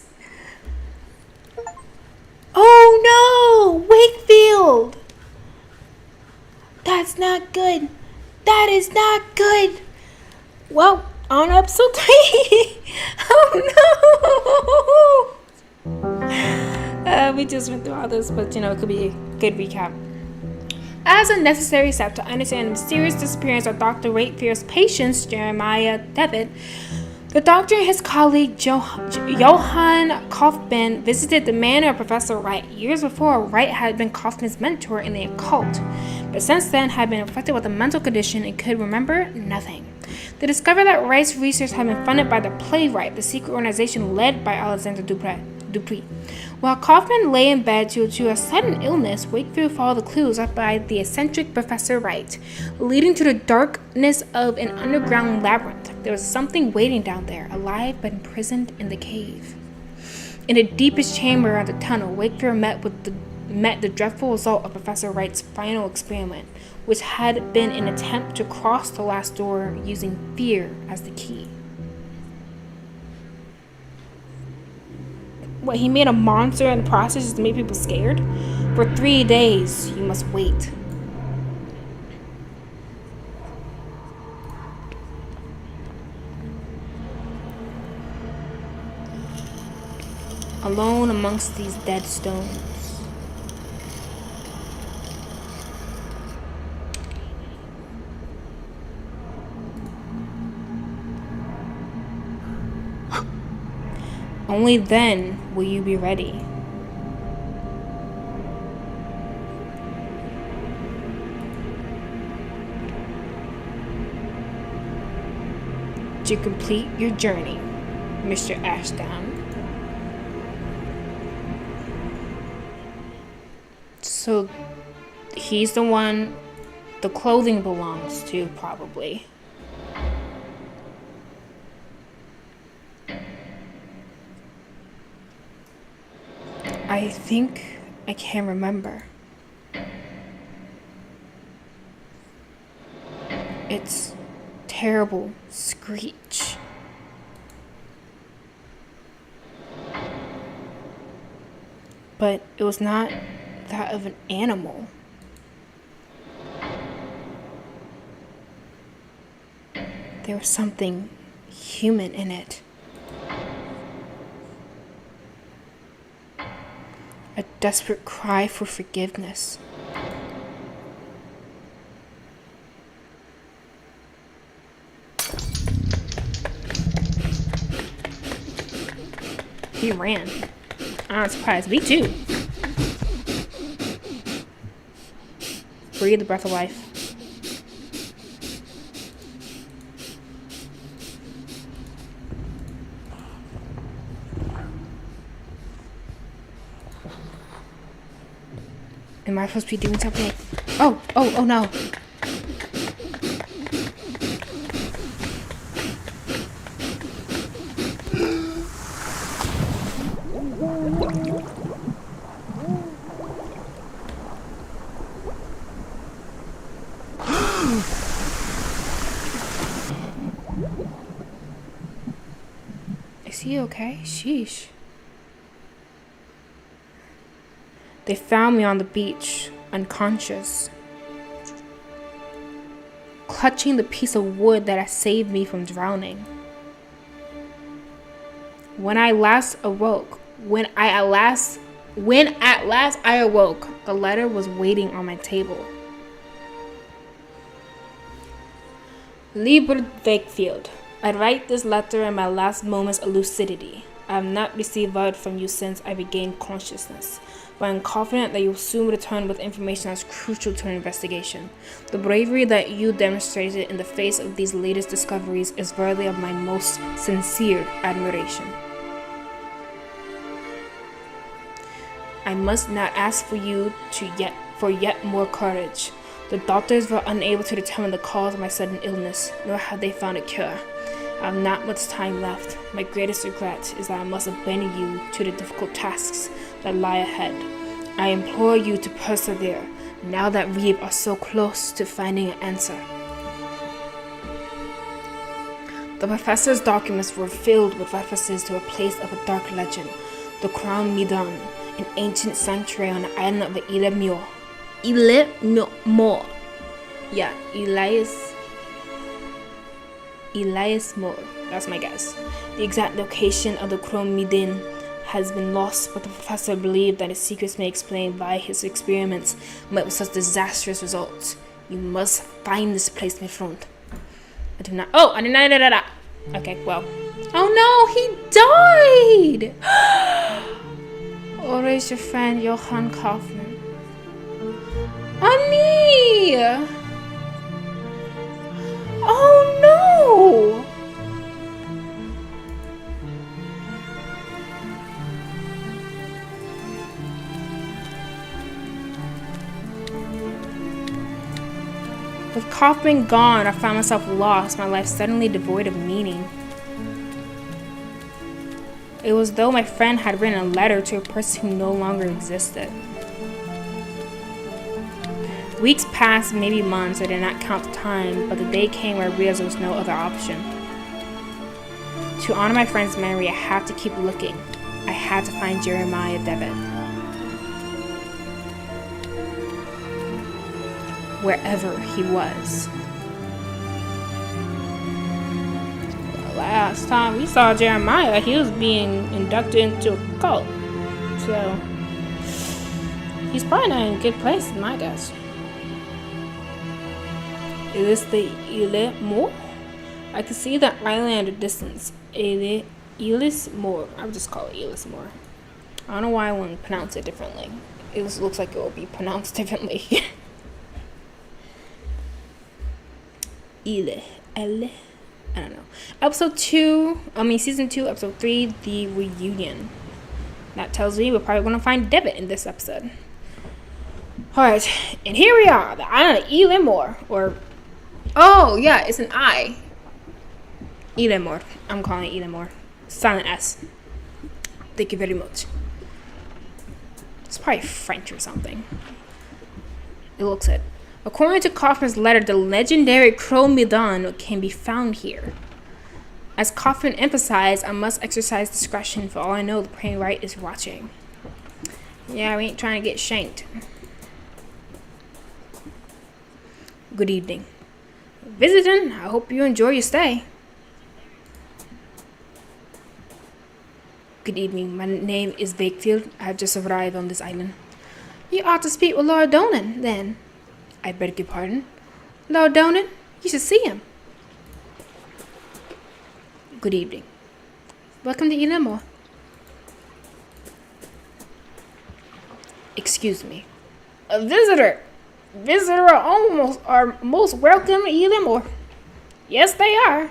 Oh no! Wakefield! That's not good. That is not good. Well, on episode 3. Oh no! We just went through all this, but it could be a good recap. As a necessary step to understand the mysterious disappearance of Dr. Wakefield's patient, Jeremiah Devitt, the doctor and his colleague Johann Kaufmann visited the manor of Professor Wright. Years before, Wright had been Kaufmann's mentor in the occult, but since then had been afflicted with a mental condition and could remember nothing. They discovered that Wright's research had been funded by the Playwright, the secret organization led by Alexander Dupree. While Kaufmann lay in bed due to a sudden illness, Wakefield followed the clues left by the eccentric Professor Wright, leading to the darkness of an underground labyrinth. There was something waiting down there, alive but imprisoned in the cave. In the deepest chamber of the tunnel, Wakefield met the dreadful result of Professor Wright's final experiment, which had been an attempt to cross the last door using fear as the key. What, he made a monster in the process just to make people scared? For 3 days, you must wait. Alone amongst these dead stones. Only then will you be ready. To complete your journey, Mr. Ashdown. So he's the one the clothing belongs to, probably. I think I can remember. Its terrible screech. But it was not that of an animal. There was something human in it. A desperate cry for forgiveness. He ran. I'm not surprised. Me too. Breathe the breath of life. Am I supposed to be doing something? Oh no. Is he okay? Sheesh. They found me on the beach, unconscious, clutching the piece of wood that had saved me from drowning. When at last I awoke, the letter was waiting on my table. Lieber Wakefield, I write this letter in my last moments of lucidity. I have not received word from you since I regained consciousness. but I'm confident that you'll soon return with information that's crucial to our investigation. The bravery that you demonstrated in the face of these latest discoveries is worthy of my most sincere admiration. I must now ask for you for yet more courage. The doctors were unable to determine the cause of my sudden illness, nor have they found a cure. I have not much time left. My greatest regret is that I must abandon you to the difficult tasks that lie ahead. I implore you to persevere, now that we are so close to finding an answer. The professor's documents were filled with references to a place of a dark legend, the Crown Midan, an ancient sanctuary on the island of the Elias Moore. That's my guess. The exact location of the Crown Midan has been lost, but the professor believed that his secrets may explain why his experiments met with such disastrous results. You must find this place, my friend. I did not. Okay, well. Oh no, he died! Or is your friend Johann Kaufmann? Annie! Oh no! With Kaufmann gone, I found myself lost, my life suddenly devoid of meaning. It was as though my friend had written a letter to a person who no longer existed. Weeks passed, maybe months, I did not count the time, but the day came where I realized there was no other option. To honor my friend's memory, I had to keep looking. I had to find Jeremiah Devitt. Wherever he was. Last time we saw Jeremiah, he was being inducted into a cult. So, he's probably not in a good place, in my guess. Is this the Ile Moor? I can see the island at a distance. Elis Moor. I would just call it Elis Moor. I don't know why I wouldn't pronounce it differently. It looks like it will be pronounced differently. I don't know. Season 2, episode 3, The Reunion. That tells me we're probably going to find Devitt in this episode. Alright, and here we are, the island of Elimor, it's an I. Elimor. I'm calling it Elimor. Silent S. Thank you very much. It's probably French or something. It looks it. According to Kaufmann's letter, the legendary Crow Midan can be found here. As Kaufmann emphasized, I must exercise discretion. For all I know, the playwright is watching. Yeah, we ain't trying to get shanked. Good evening. Visiting, I hope you enjoy your stay. Good evening, my name is Wakefield. I have just arrived on this island. You ought to speak with Lord Donan, then. I beg your pardon. Lord Donan, you should see him. Good evening. Welcome to Elimor. Excuse me. A visitor. Visitors are most welcome to Elimor. Yes, they are.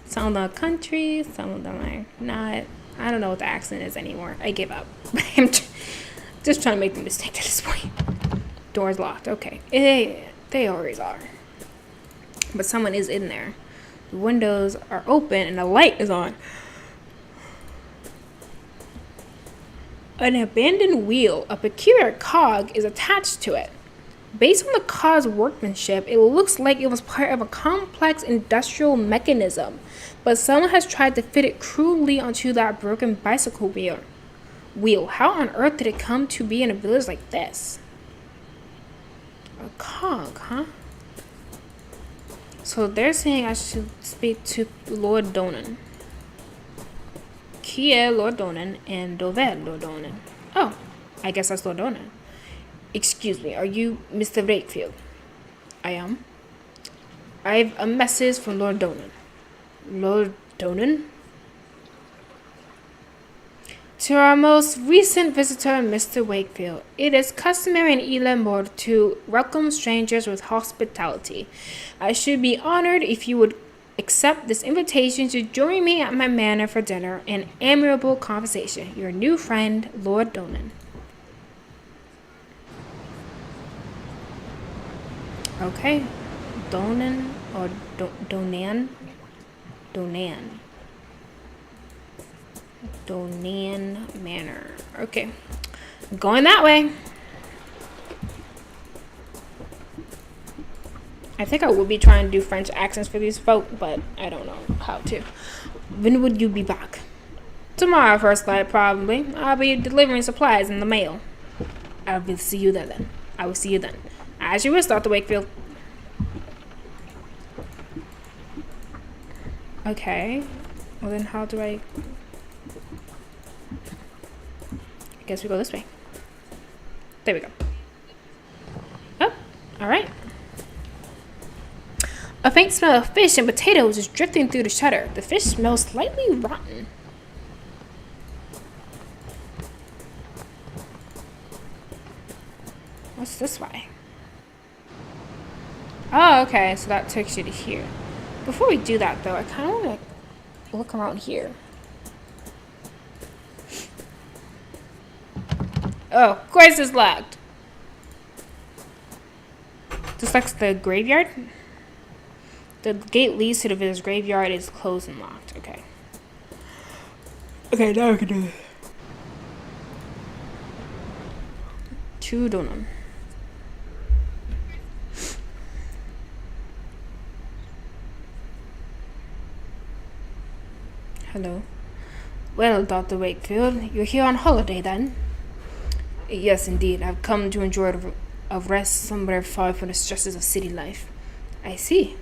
Some of them are country, some of them are not. I don't know what the accent is anymore. I give up. I'm just trying to make the mistake at this point. Door's locked. Okay. They always are. But someone is in there. The windows are open and the light is on. An abandoned wheel, a peculiar cog, is attached to it. Based on the cog's workmanship, it looks like it was part of a complex industrial mechanism, but someone has tried to fit it crudely onto that broken bicycle wheel. How on earth did it come to be in a village like this? A cog, huh? So they're saying I should speak to Lord Donan. Kia Lord Donan and Dovet Lord Donan. Oh, I guess that's Lord Donan. Excuse me, are you Mr. Wakefield? I am. I have a message from Lord Donan. Lord Donan? To our most recent visitor, Mr. Wakefield, it is customary in Elamore to welcome strangers with hospitality. I should be honored if you would accept this invitation to join me at my manor for dinner and amiable conversation. Your new friend, Lord Donan. Okay, Donan or Donan? Donan. Donan Manor. Okay, going that way. I think I would be trying to do French accents for these folk, but I don't know how to. When would you be back? Tomorrow, first light, probably. I'll be delivering supplies in the mail. I will see you then. I will see you then. As you wish, Dr. Wakefield. Okay. Well, then how do I guess we go this way. There we go. Oh, alright. A faint smell of fish and potatoes is drifting through the shutter. The fish smells slightly rotten. What's this way? Oh, okay, so that takes you to here. Before we do that, though, I kind of want to look around here. Oh, of course it's locked. This looks the graveyard. The gate leads to the village graveyard is closed and locked. Okay. Okay, now we can do it. To Donum. Hello. Well, Dr. Wakefield, you're here on holiday then? Yes, indeed. I've come to enjoy a rest somewhere far from the stresses of city life. I see.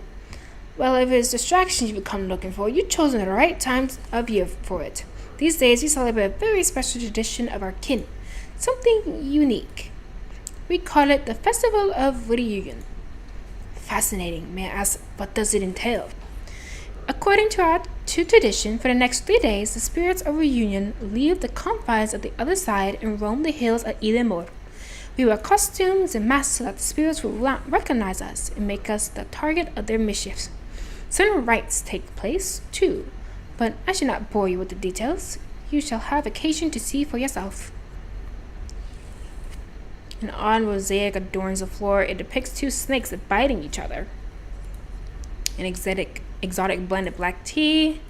Well, if it's distractions you've come looking for, you've chosen the right time of year for it. These days, we celebrate a very special tradition of our kin. Something unique. We call it the Festival of Reunion. Fascinating. May I ask, what does it entail? According to tradition, for the next 3 days, the spirits of reunion leave the confines of the other side and roam the hills of Elamore. We wear costumes and masks so that the spirits will not recognize us and make us the target of their mischiefs. Certain rites take place, too, but I should not bore you with the details. You shall have occasion to see for yourself. An odd mosaic adorns the floor. It depicts two snakes biting each other. An exotic blend of black tea.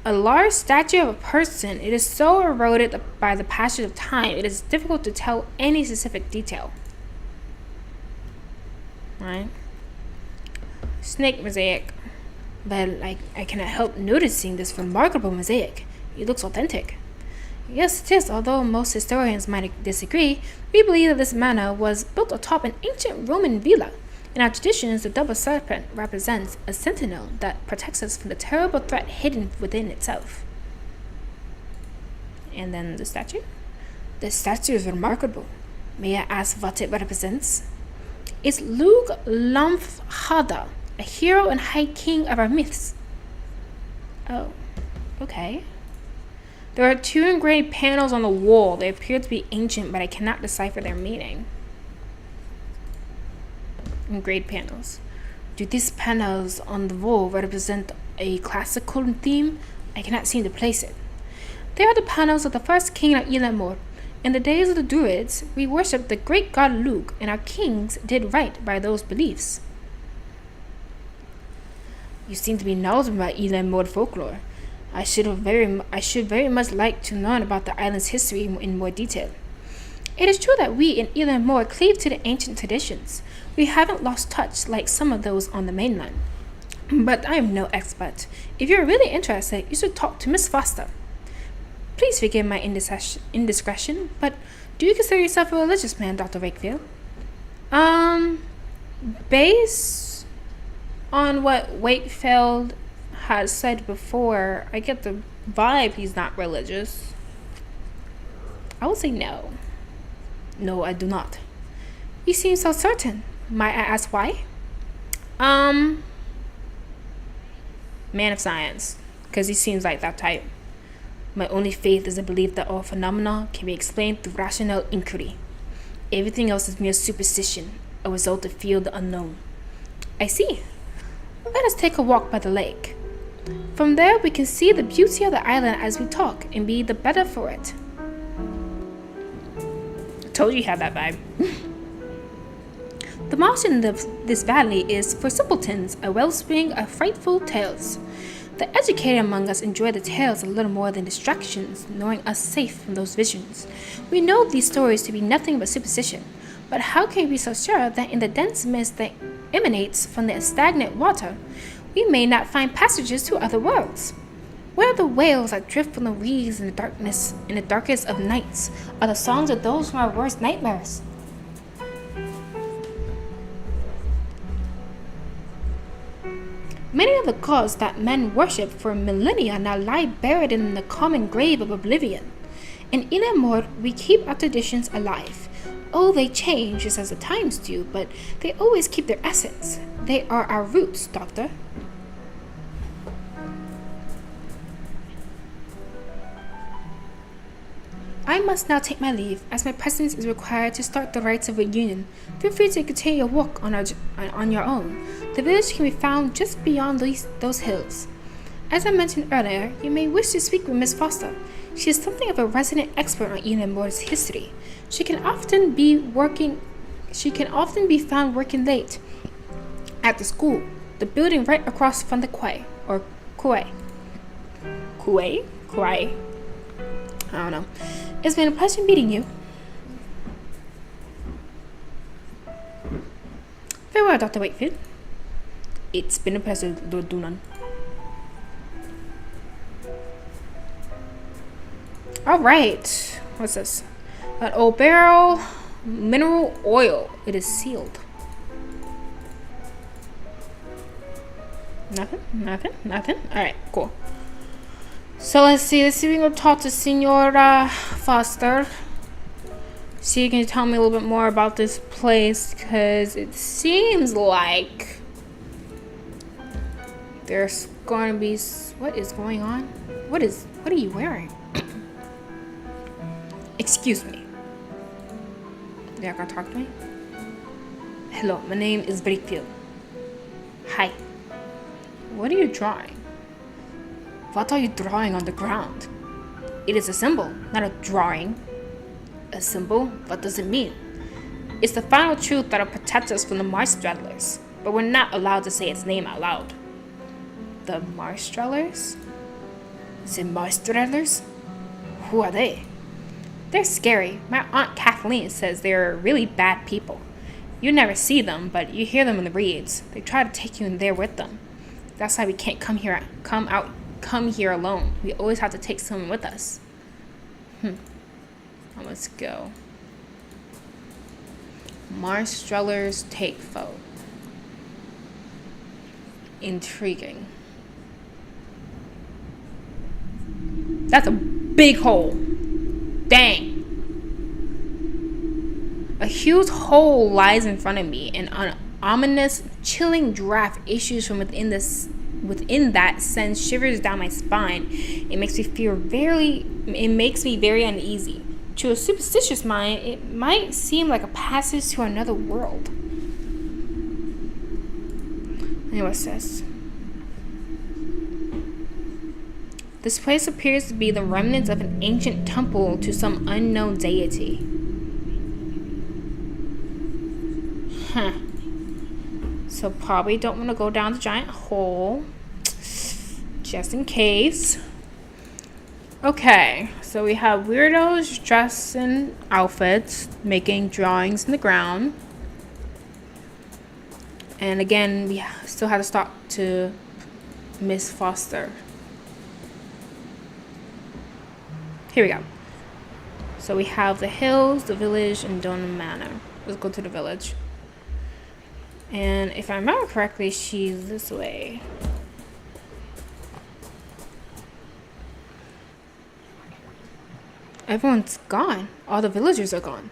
A large statue of a person. It is so eroded by the passage of time, it is difficult to tell any specific detail. Right? Snake mosaic. But I cannot help noticing this remarkable mosaic. It looks authentic. Yes, it is. Although most historians might disagree, we believe that this manor was built atop an ancient Roman villa. In our traditions, the double serpent represents a sentinel that protects us from the terrible threat hidden within itself. And then the statue? The statue is remarkable. May I ask what it represents? It's Lug Lamfhada, a hero and high king of our myths. Oh, okay. There are two engraved panels on the wall. They appear to be ancient, but I cannot decipher their meaning. Engraved panels. Do these panels on the wall represent a classical theme? I cannot seem to place it. They are the panels of the first king of Elamore. In the days of the Druids, we worshipped the great god Lug, and our kings did right by those beliefs. You seem to be knowledgeable about Elamore folklore. I should very much like to learn about the island's history in more detail. It is true that we in Elamore cleave to the ancient traditions. We haven't lost touch like some of those on the mainland. But I am no expert. If you're really interested, you should talk to Miss Foster. Please forgive my indiscretion, but do you consider yourself a religious man, Dr. Wakefield? Based on what Wakefield has said before, I get the vibe he's not religious. I would say no. No, I do not. You seem so certain. Might I ask why? Man of science. Because he seems like that type. My only faith is the belief that all phenomena can be explained through rational inquiry. Everything else is mere superstition, a result of fear of the unknown. I see. Let us take a walk by the lake. From there, we can see the beauty of the island as we talk and be the better for it. I told you had that vibe. The marsh in this valley is, for simpletons, a wellspring of frightful tales. The educated among us enjoy the tales a little more than distractions, knowing us safe from those visions. We know these stories to be nothing but superstition, but how can we be so sure that in the dense mist that emanates from the stagnant water, we may not find passages to other worlds? Where are the wails that drift from the reeds in the darkest of nights, are the songs of those from our worst nightmares? Many of the gods that men worship for millennia now lie buried in the common grave of oblivion. In Ilemor, we keep our traditions alive. Oh, they change just as the times do, but they always keep their essence. They are our roots, Doctor. I must now take my leave, as my presence is required to start the rites of reunion. Feel free to continue your walk on your own. The village can be found just beyond those hills. As I mentioned earlier, you may wish to speak with Miss Foster. She is something of a resident expert on Edenmore's history. She can often be found working late at the school, the building right across from the quay, or quay. Quay? I don't know. It's been a pleasure meeting you. Farewell, Dr. Wakefield. It's been a pleasure, Lord Dunan. Alright. What's this? An old barrel. Mineral oil. It is sealed. Nothing. Alright, cool. So let's see if we can talk to Senora Foster. See if you can tell me a little bit more about this place, because it seems like there's going to be... What is going on? What are you wearing? Excuse me. You're not gonna talk to me? Hello, my name is Wakefield. Hi. What are you drawing? What are you drawing on the ground? It is a symbol, not a drawing. A symbol? What does it mean? It's the final truth that'll protect us from the Marsh Straddlers, but we're not allowed to say its name out loud. The Marsh Straddlers? Is it Marsh Straddlers? Who are they? They're scary. My Aunt Kathleen says they're really bad people. You never see them, but you hear them in the reeds. They try to take you in there with them. That's why we can't come here alone. We always have to take someone with us. Let's go. Marsh Straddlers take foe. Intriguing. That's a big hole. Dang. A huge hole lies in front of me, and an ominous, chilling draft issues from within that sends shivers down my spine. It makes me very uneasy. To a superstitious mind, it might seem like a passage to another world. And what's this? This place appears to be the remnants of an ancient temple to some unknown deity. So probably don't want to go down the giant hole. Just in case. Okay, so we have weirdos dressed in outfits, making drawings in the ground. And again, we still have to talk to Miss Foster. Here we go. So we have the hills, the village, and Dona Manor. Let's go to the village. And if I remember correctly, she's this way. Everyone's gone. All the villagers are gone.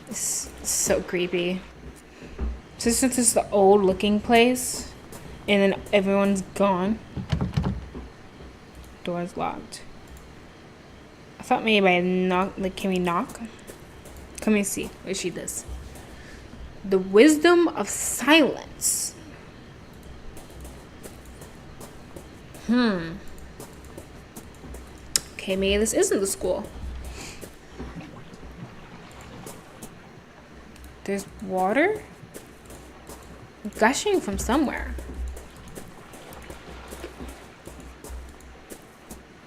It's so creepy. So since it's the old looking place, And then everyone's gone. Door's locked. I thought maybe I knock. Like, can we knock? Come and see. Let's read this. The wisdom of silence. Okay, maybe this isn't the school. There's water gushing from somewhere.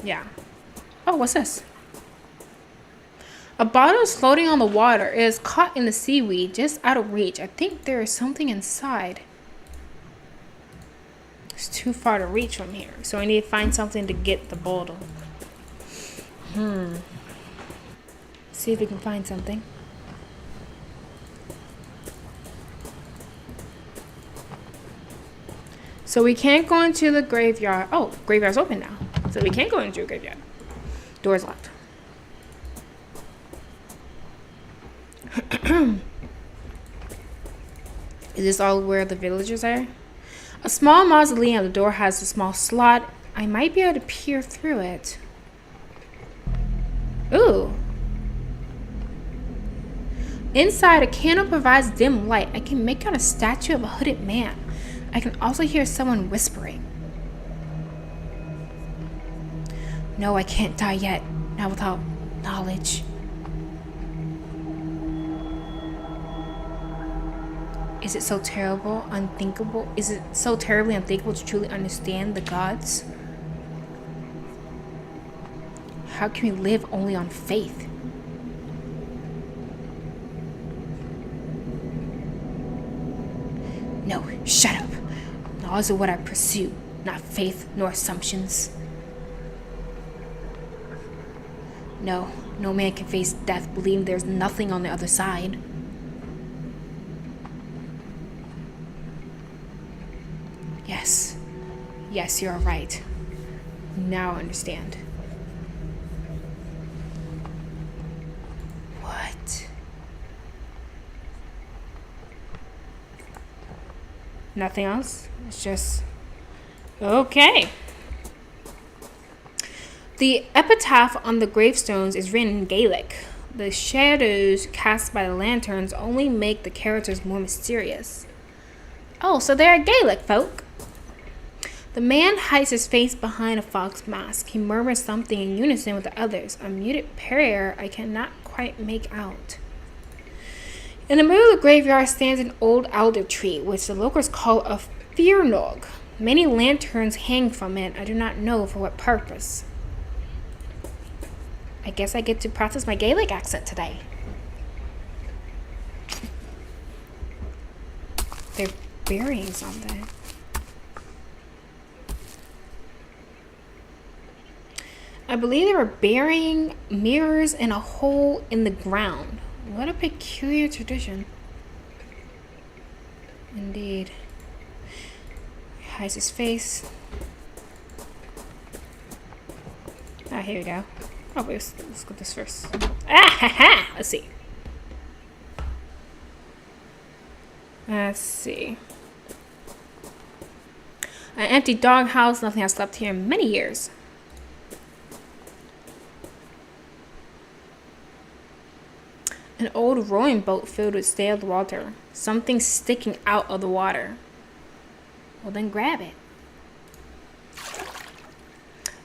Yeah. Oh, what's this? A bottle is floating on the water. It is caught in the seaweed, just out of reach. I think there is something inside. It's too far to reach from here, so I need to find something to get the bottle. See if we can find something. So we can't go into the graveyard. Oh, graveyard's open now. So we can't go into a graveyard. Door's locked. Is this all where the villagers are? A small mausoleum. The door has a small slot. I might be able to peer through it. Ooh. Inside, a candle provides dim light. I can make out a statue of a hooded man. I can also hear someone whispering. No, I can't die yet. Not without knowledge. Is it so terrible, unthinkable? Is it so terribly unthinkable to truly understand the gods? How can we live only on faith? No, shut up. Knowledge is what I pursue, not faith nor assumptions. No man can face death believing there's nothing on the other side. Yes, you're right. Now I understand. What? Nothing else? It's just... Okay. The epitaph on the gravestones is written in Gaelic. The shadows cast by the lanterns only make the characters more mysterious. Oh, so they're Gaelic folk. The man hides his face behind a fox mask. He murmurs something in unison with the others. A muted prayer I cannot quite make out. In the middle of the graveyard stands an old alder tree, which the locals call a fearnog. Many lanterns hang from it. I do not know for what purpose. I guess I get to practice my Gaelic accent today. They're burying something. I believe they were burying mirrors in a hole in the ground. What a peculiar tradition. Indeed. He hides his face. Ah, here we go. Oh, wait, let's go this first. Ah, ha, ha! Let's see. Let's see. An empty doghouse. Nothing has slept here in many years. An old rowing boat filled with stale water. Something sticking out of the water. Well, then grab it.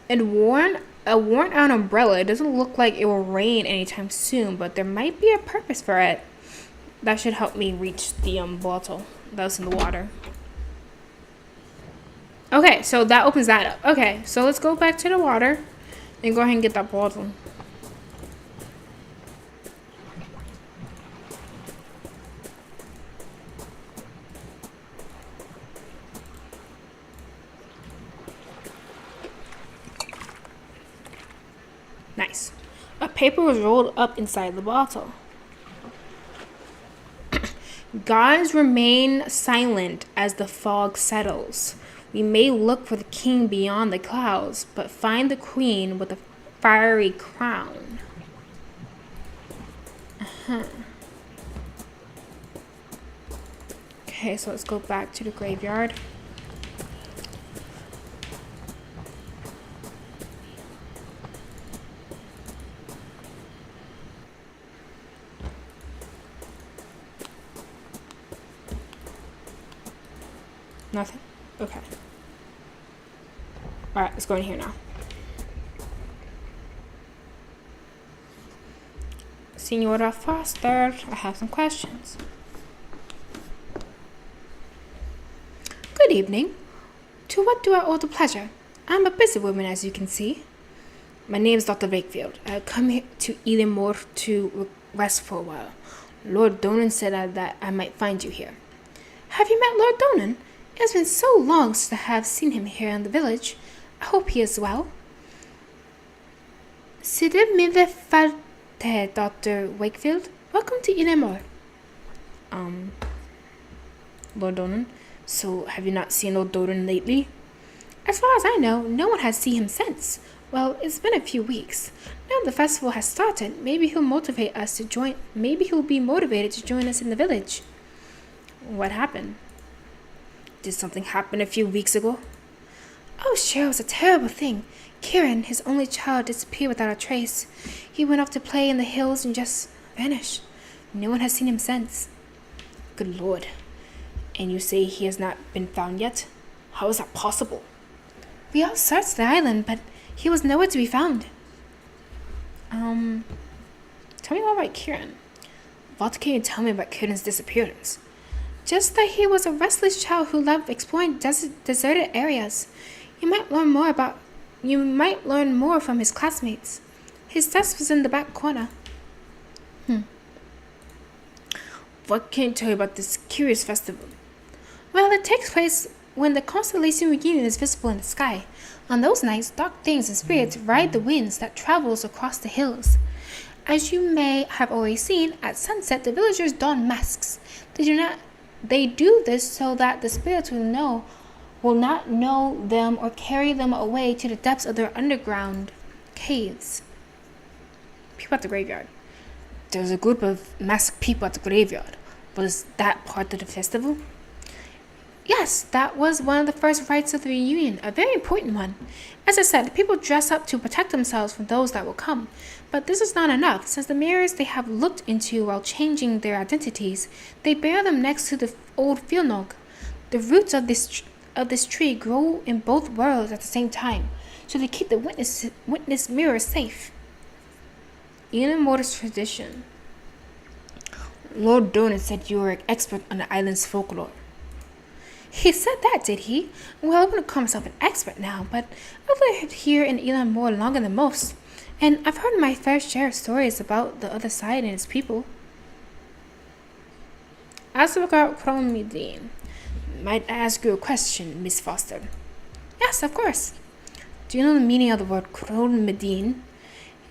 A worn out umbrella. It doesn't look like it will rain anytime soon, but there might be a purpose for it. That should help me reach the bottle that was in the water. Okay, so that opens that up. Okay, so let's go back to the water and go ahead and get that bottle. Nice. A paper was rolled up inside the bottle. Gods remain silent as the fog settles. We may look for the king beyond the clouds, but find the queen with a fiery crown. Okay, so let's go back to the graveyard. Nothing? Okay. Alright, let's go in here now. Senora Foster, I have some questions. Good evening. To what do I owe the pleasure? I'm a busy woman, as you can see. My name is Dr. Wakefield. I come here to Edenmore to rest for a while. Lord Donan said that I might find you here. Have you met Lord Donan? It has been so long since I have seen him here in the village. I hope he is well. Sidib mille falte, Dr. Wakefield. Welcome to Edenmore. Lord Donan. So, have you not seen Lord Donan lately? As far as I know, no one has seen him since. Well, it's been a few weeks. Now the festival has started. Maybe he'll motivate us to join. Maybe he'll be motivated to join us in the village. What happened? Did something happen a few weeks ago? Oh, sure, it was a terrible thing. Kieran, his only child, disappeared without a trace. He went off to play in the hills and just vanished. No one has seen him since. Good Lord. And you say he has not been found yet? How is that possible? We all searched the island, but he was nowhere to be found. Tell me more about Kieran. What can you tell me about Kieran's disappearance? Just that he was a restless child who loved exploring deserted areas. You might learn more from his classmates. His desk was in the back corner. What can you tell me about this curious festival? Well, it takes place when the constellation reunion is visible in the sky. On those nights, dark things and spirits ride the winds that travels across the hills. As you may have already seen, at sunset the villagers don masks. They do this so that the spirits will not know them or carry them away to the depths of their underground caves. People at the graveyard. There's a group of masked people at the graveyard. Was that part of the festival? Yes, that was one of the first rites of the reunion, a very important one. As I said, people dress up to protect themselves from those that will come. But this is not enough, since the mirrors they have looked into while changing their identities, they bear them next to the old Filnog. The roots of this tree grow in both worlds at the same time, so they keep the witness mirror safe. In a modest tradition, Lord Donan said you were an expert on the island's folklore. He said that, did he? Well, I wouldn't call myself an expert now, but I've lived here in Elam more longer than most, and I've heard my fair share of stories about the other side and its people. As regard Kromidine, might I ask you a question, Miss Foster? Yes, of course. Do you know the meaning of the word Kromidine?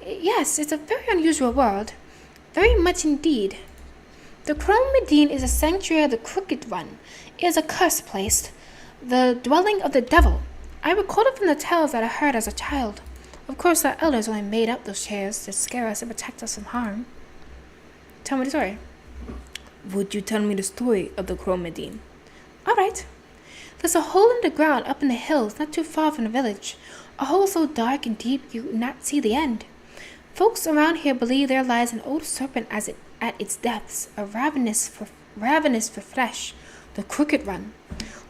Yes, it's a very unusual word. Very much indeed. The Kromidine is a sanctuary of the Crooked One. It is a cursed place, the dwelling of the devil. I recalled it from the tales that I heard as a child. Of course, our elders only made up those tales to scare us and protect us from harm. Tell me the story. Would you tell me the story of the Kromidine? All right. There's a hole in the ground up in the hills, not too far from the village. A hole so dark and deep you would not see the end. Folks around here believe there lies an old serpent at its depths, ravenous for flesh, the Crooked One.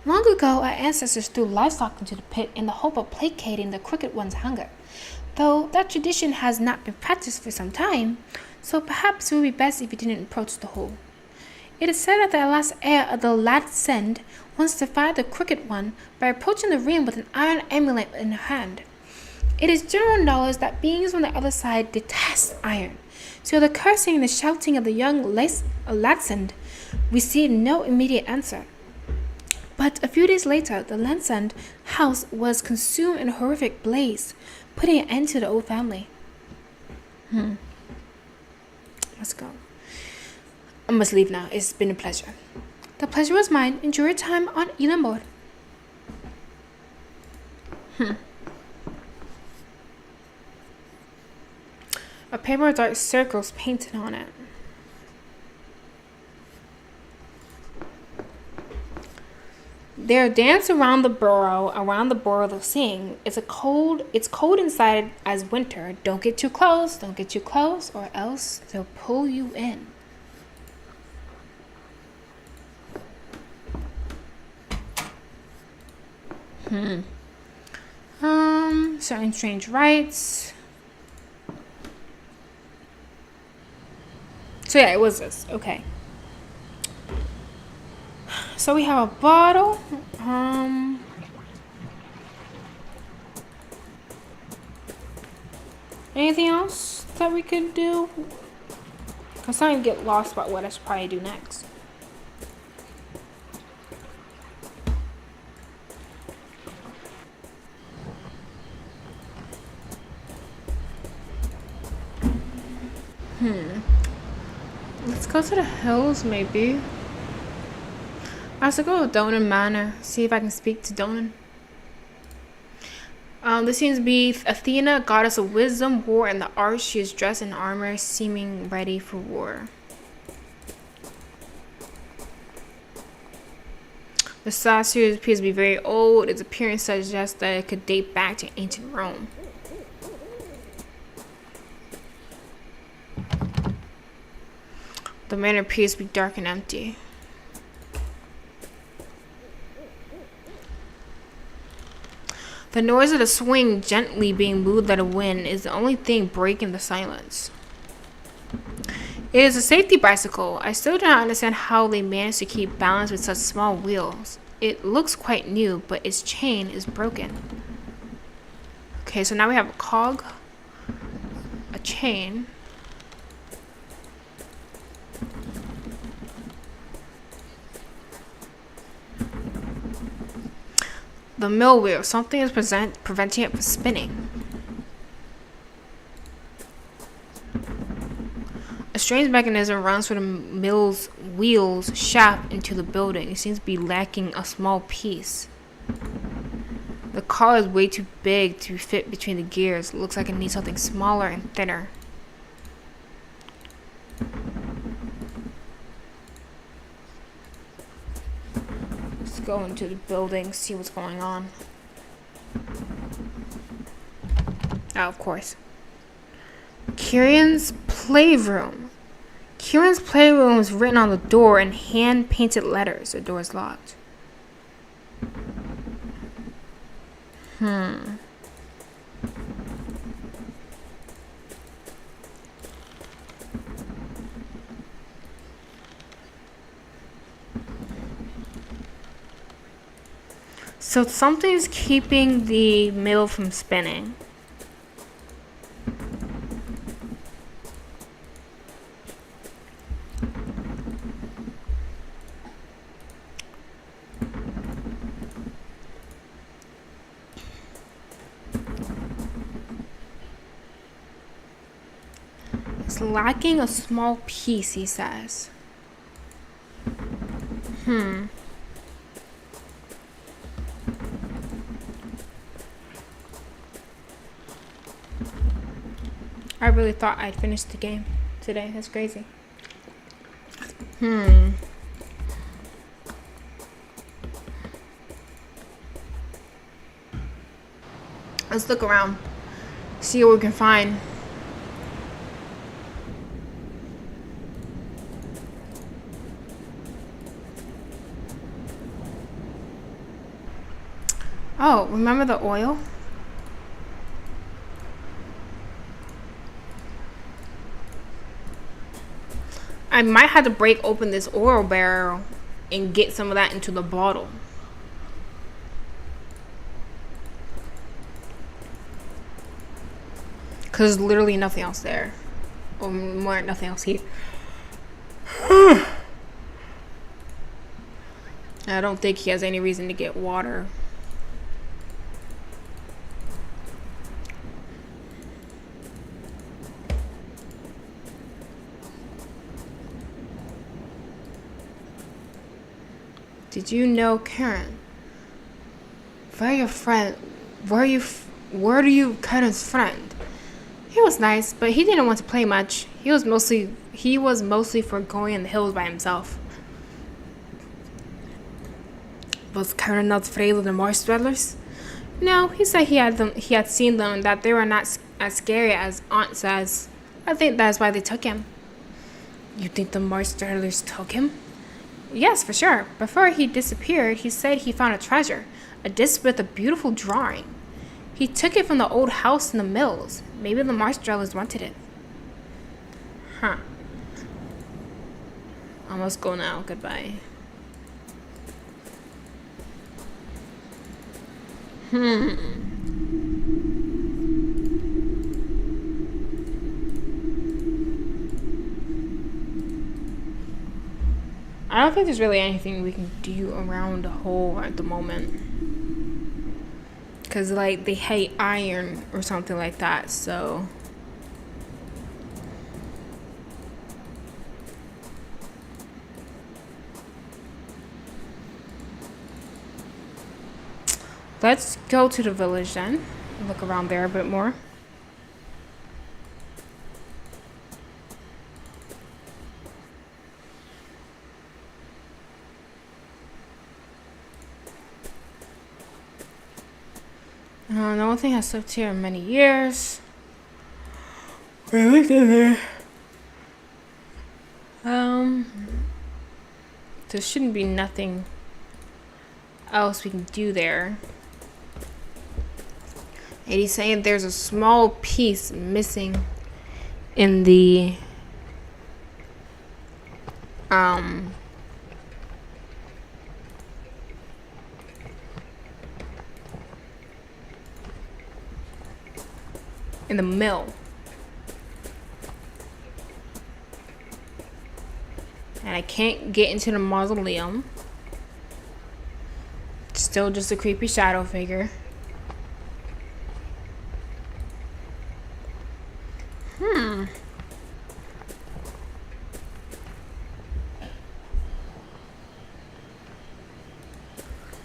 Long ago, our ancestors threw livestock into the pit in the hope of placating the Crooked One's hunger. Though that tradition has not been practiced for some time, so perhaps it would be best if you didn't approach the hole. It is said that the last heir of the Ladsend wants to fight the Crooked One by approaching the ring with an iron amulet in her hand. It is general knowledge that beings on the other side detest iron, so the cursing and the shouting of the young Ladsend received no immediate answer. But a few days later, the Ladsend house was consumed in a horrific blaze, putting an end to the old family. Let's go. I must leave now. It's been a pleasure. The pleasure was mine. Enjoy your time on Elamore. A paper with dark circles painted on it. Their dance around the burrow they're singing. It's cold inside as winter. Don't get too close, or else they'll pull you in. Certain strange rites. So yeah, it was this. Okay. So we have a bottle. Anything else that we could do? I'm starting to get lost about what I should probably do next. Let's go to the hills, maybe. I should go to Donan Manor, see if I can speak to Donan. This seems to be Athena, goddess of wisdom, war, and the arts. She is dressed in armor, seeming ready for war. The statue appears to be very old. Its appearance suggests that it could date back to ancient Rome. The manor appears to be dark and empty. The noise of the swing gently being moved by the wind is the only thing breaking the silence. It is a safety bicycle. I still do not understand how they managed to keep balance with such small wheels. It looks quite new, but its chain is broken. Okay, so now we have a cog, a chain. The mill wheel. Something is preventing it from spinning. A strange mechanism runs through the mill's wheels shaft into the building. It seems to be lacking a small piece. The car is way too big to fit between the gears. It looks like it needs something smaller and thinner. Let's go into the building, see what's going on. Oh, of course. Kieran's playroom. Kieran's playroom was written on the door in hand-painted letters. The door is locked. So something's keeping the mill from spinning. It's lacking a small piece, he says. I really thought I'd finish the game today. That's crazy. Let's look around. See what we can find. Oh, remember the oil? I might have to break open this oil barrel and get some of that into the bottle. Because there's literally nothing else there. Or more, nothing else here. I don't think he has any reason to get water. Did you know Karen? Where are you Karen's friend? He was nice, but he didn't want to play much. He was mostly for going in the hills by himself. Was Karen not afraid of the marsh dwellers? No, he said he had seen them and that they were not as scary as Aunt says. I think that's why they took him. You think the marsh dwellers took him? Yes, for sure. Before he disappeared, he said he found a treasure A disc with a beautiful drawing. He took it from the old house in the mills. Maybe the Marsh dwellers wanted it. Huh. I must go now. Goodbye. I don't think there's really anything we can do around the hole at the moment. Because, like, they hate iron or something like that, so... Let's go to the village then. Look around there a bit more. No one thing has lived here in many years. Where is it there? There shouldn't be nothing else we can do there. And he's saying there's a small piece missing in the mill. And I can't get into the mausoleum. Still just a creepy shadow figure.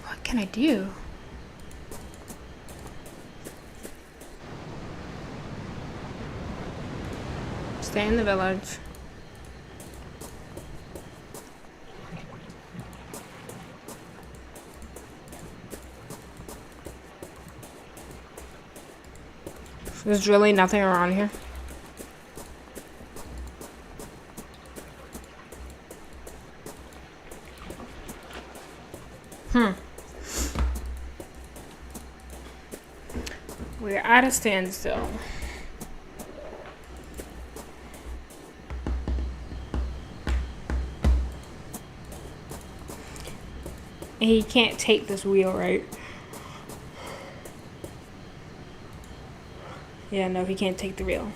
What can I do? Stay in the village. There's really nothing around here. We're at a standstill. And he can't take this wheel, right? Yeah, no, he can't take the wheel.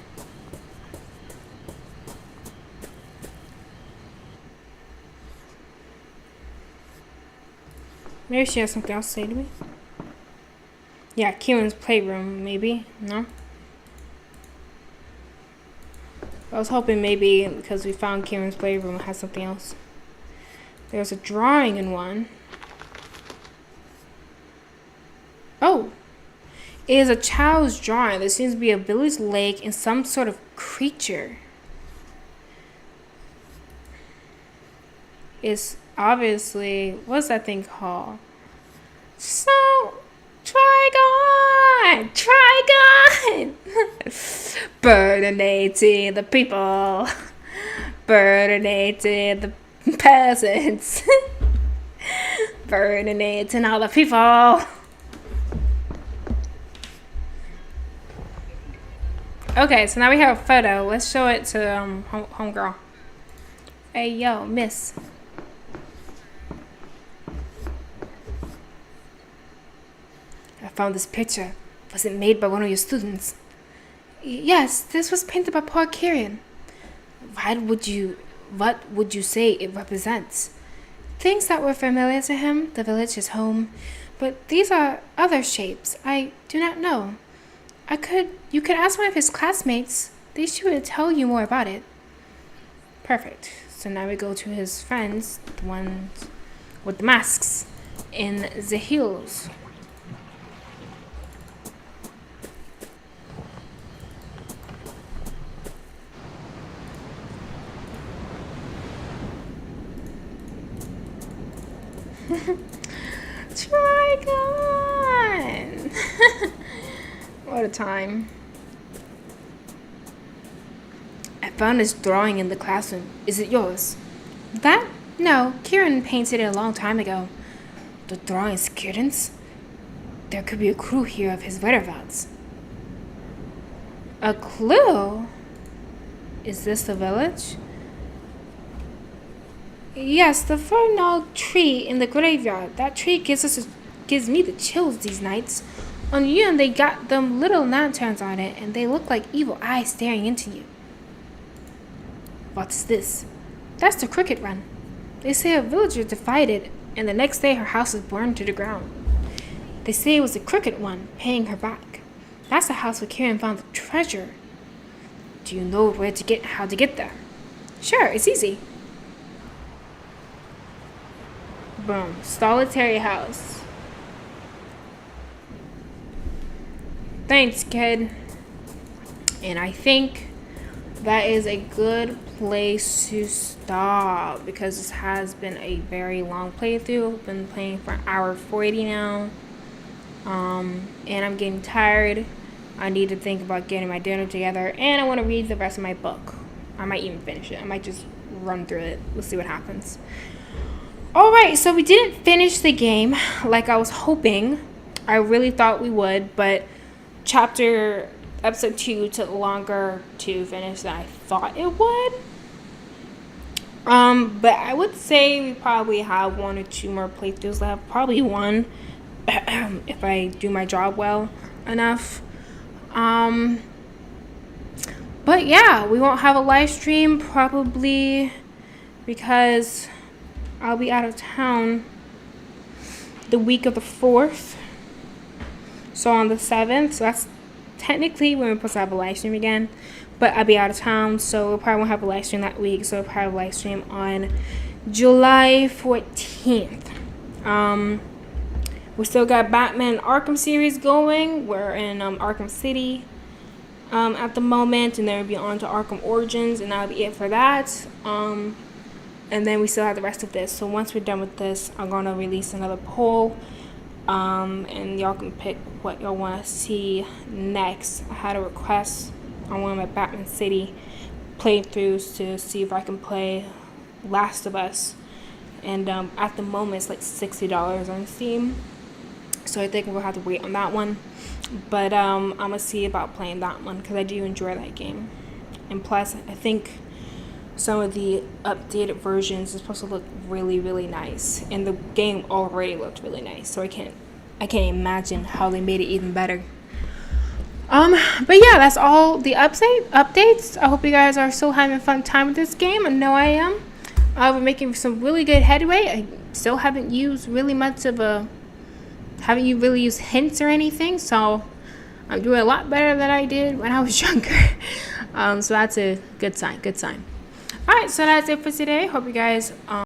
Maybe she has something else to say to me. Yeah, Kieran's playroom, maybe. No? I was hoping maybe because we found Kieran's playroom, it has something else. There's a drawing in one. Oh! It is a child's drawing. There seems to be a village lake and some sort of creature. It's obviously, what's that thing called? So, Trigon! Trigon! Burdinating the people. Burdinating the peasants. Burdinating all the people. Okay, so now we have a photo. Let's show it to homegirl. Hey, yo, miss. I found this picture. Was it made by one of your students? Yes, this was painted by poor Kieran. What would you say it represents? Things that were familiar to him, the village, his home. But these are other shapes. I do not know. You could ask one of his classmates. They should tell you more about it. Perfect. So now we go to his friends, the ones with the masks, in the hills. Trigon! What a time. I found this drawing in the classroom. Is it yours? That? No, Kieran painted it a long time ago. The drawing is Kieran's? There could be a clue here of his whereabouts. A clue? Is this the village? Yes, the fernal tree in the graveyard. That tree gives me the chills these nights. On you, and they got them little lanterns on it, and they look like evil eyes staring into you. What's this? That's the cricket run. They say a villager defied it, and the next day her house was burned to the ground. They say it was the cricket one paying her back. That's the house where Kieran found the treasure. Do you know how to get there? Sure, it's easy. Boom. Solitary house. Thanks, kid. And I think that is a good place to stop because this has been a very long playthrough. I've been playing for an hour 40 now. And I'm getting tired. I need to think about getting my dinner together, and I want to read the rest of my book. I might even finish it. I might just run through it. We'll see what happens. Alright, so we didn't finish the game like I was hoping. I really thought we would, but episode 2 took longer to finish than I thought it would. But I would say we probably have 1 or 2 more playthroughs left. Probably 1 if I do my job well enough. But yeah, we won't have a live stream probably because I'll be out of town the week of the 4th. So on the 7th, so that's technically when we're supposed to have a live stream again. But I'll be out of town, so we'll probably won't have a live stream that week. So we'll probably have a live stream on July 14th. We still got Batman Arkham series going. We're in Arkham City at the moment, and then we'll be on to Arkham Origins, and that'll be it for that. And then we still have the rest of this. So once we're done with this, I'm going to release another poll, and y'all can pick what y'all want to see next. I had a request on one of my Batman City playthroughs to see if I can play Last of Us, and at the moment it's like $60 on Steam. So I think we'll have to wait on that one. But I'm going to see about playing that one because I do enjoy that game. And plus, I think some of the updated versions are supposed to look really, really nice. And the game already looked really nice. So I can't imagine how they made it even better. But yeah, that's all the updates. I hope you guys are still having a fun time with this game. I know I am. We're making some really good headway. I still haven't used really hints or anything, so I'm doing a lot better than I did when I was younger. So that's a good sign. Alright, so that's it for today. Hope you guys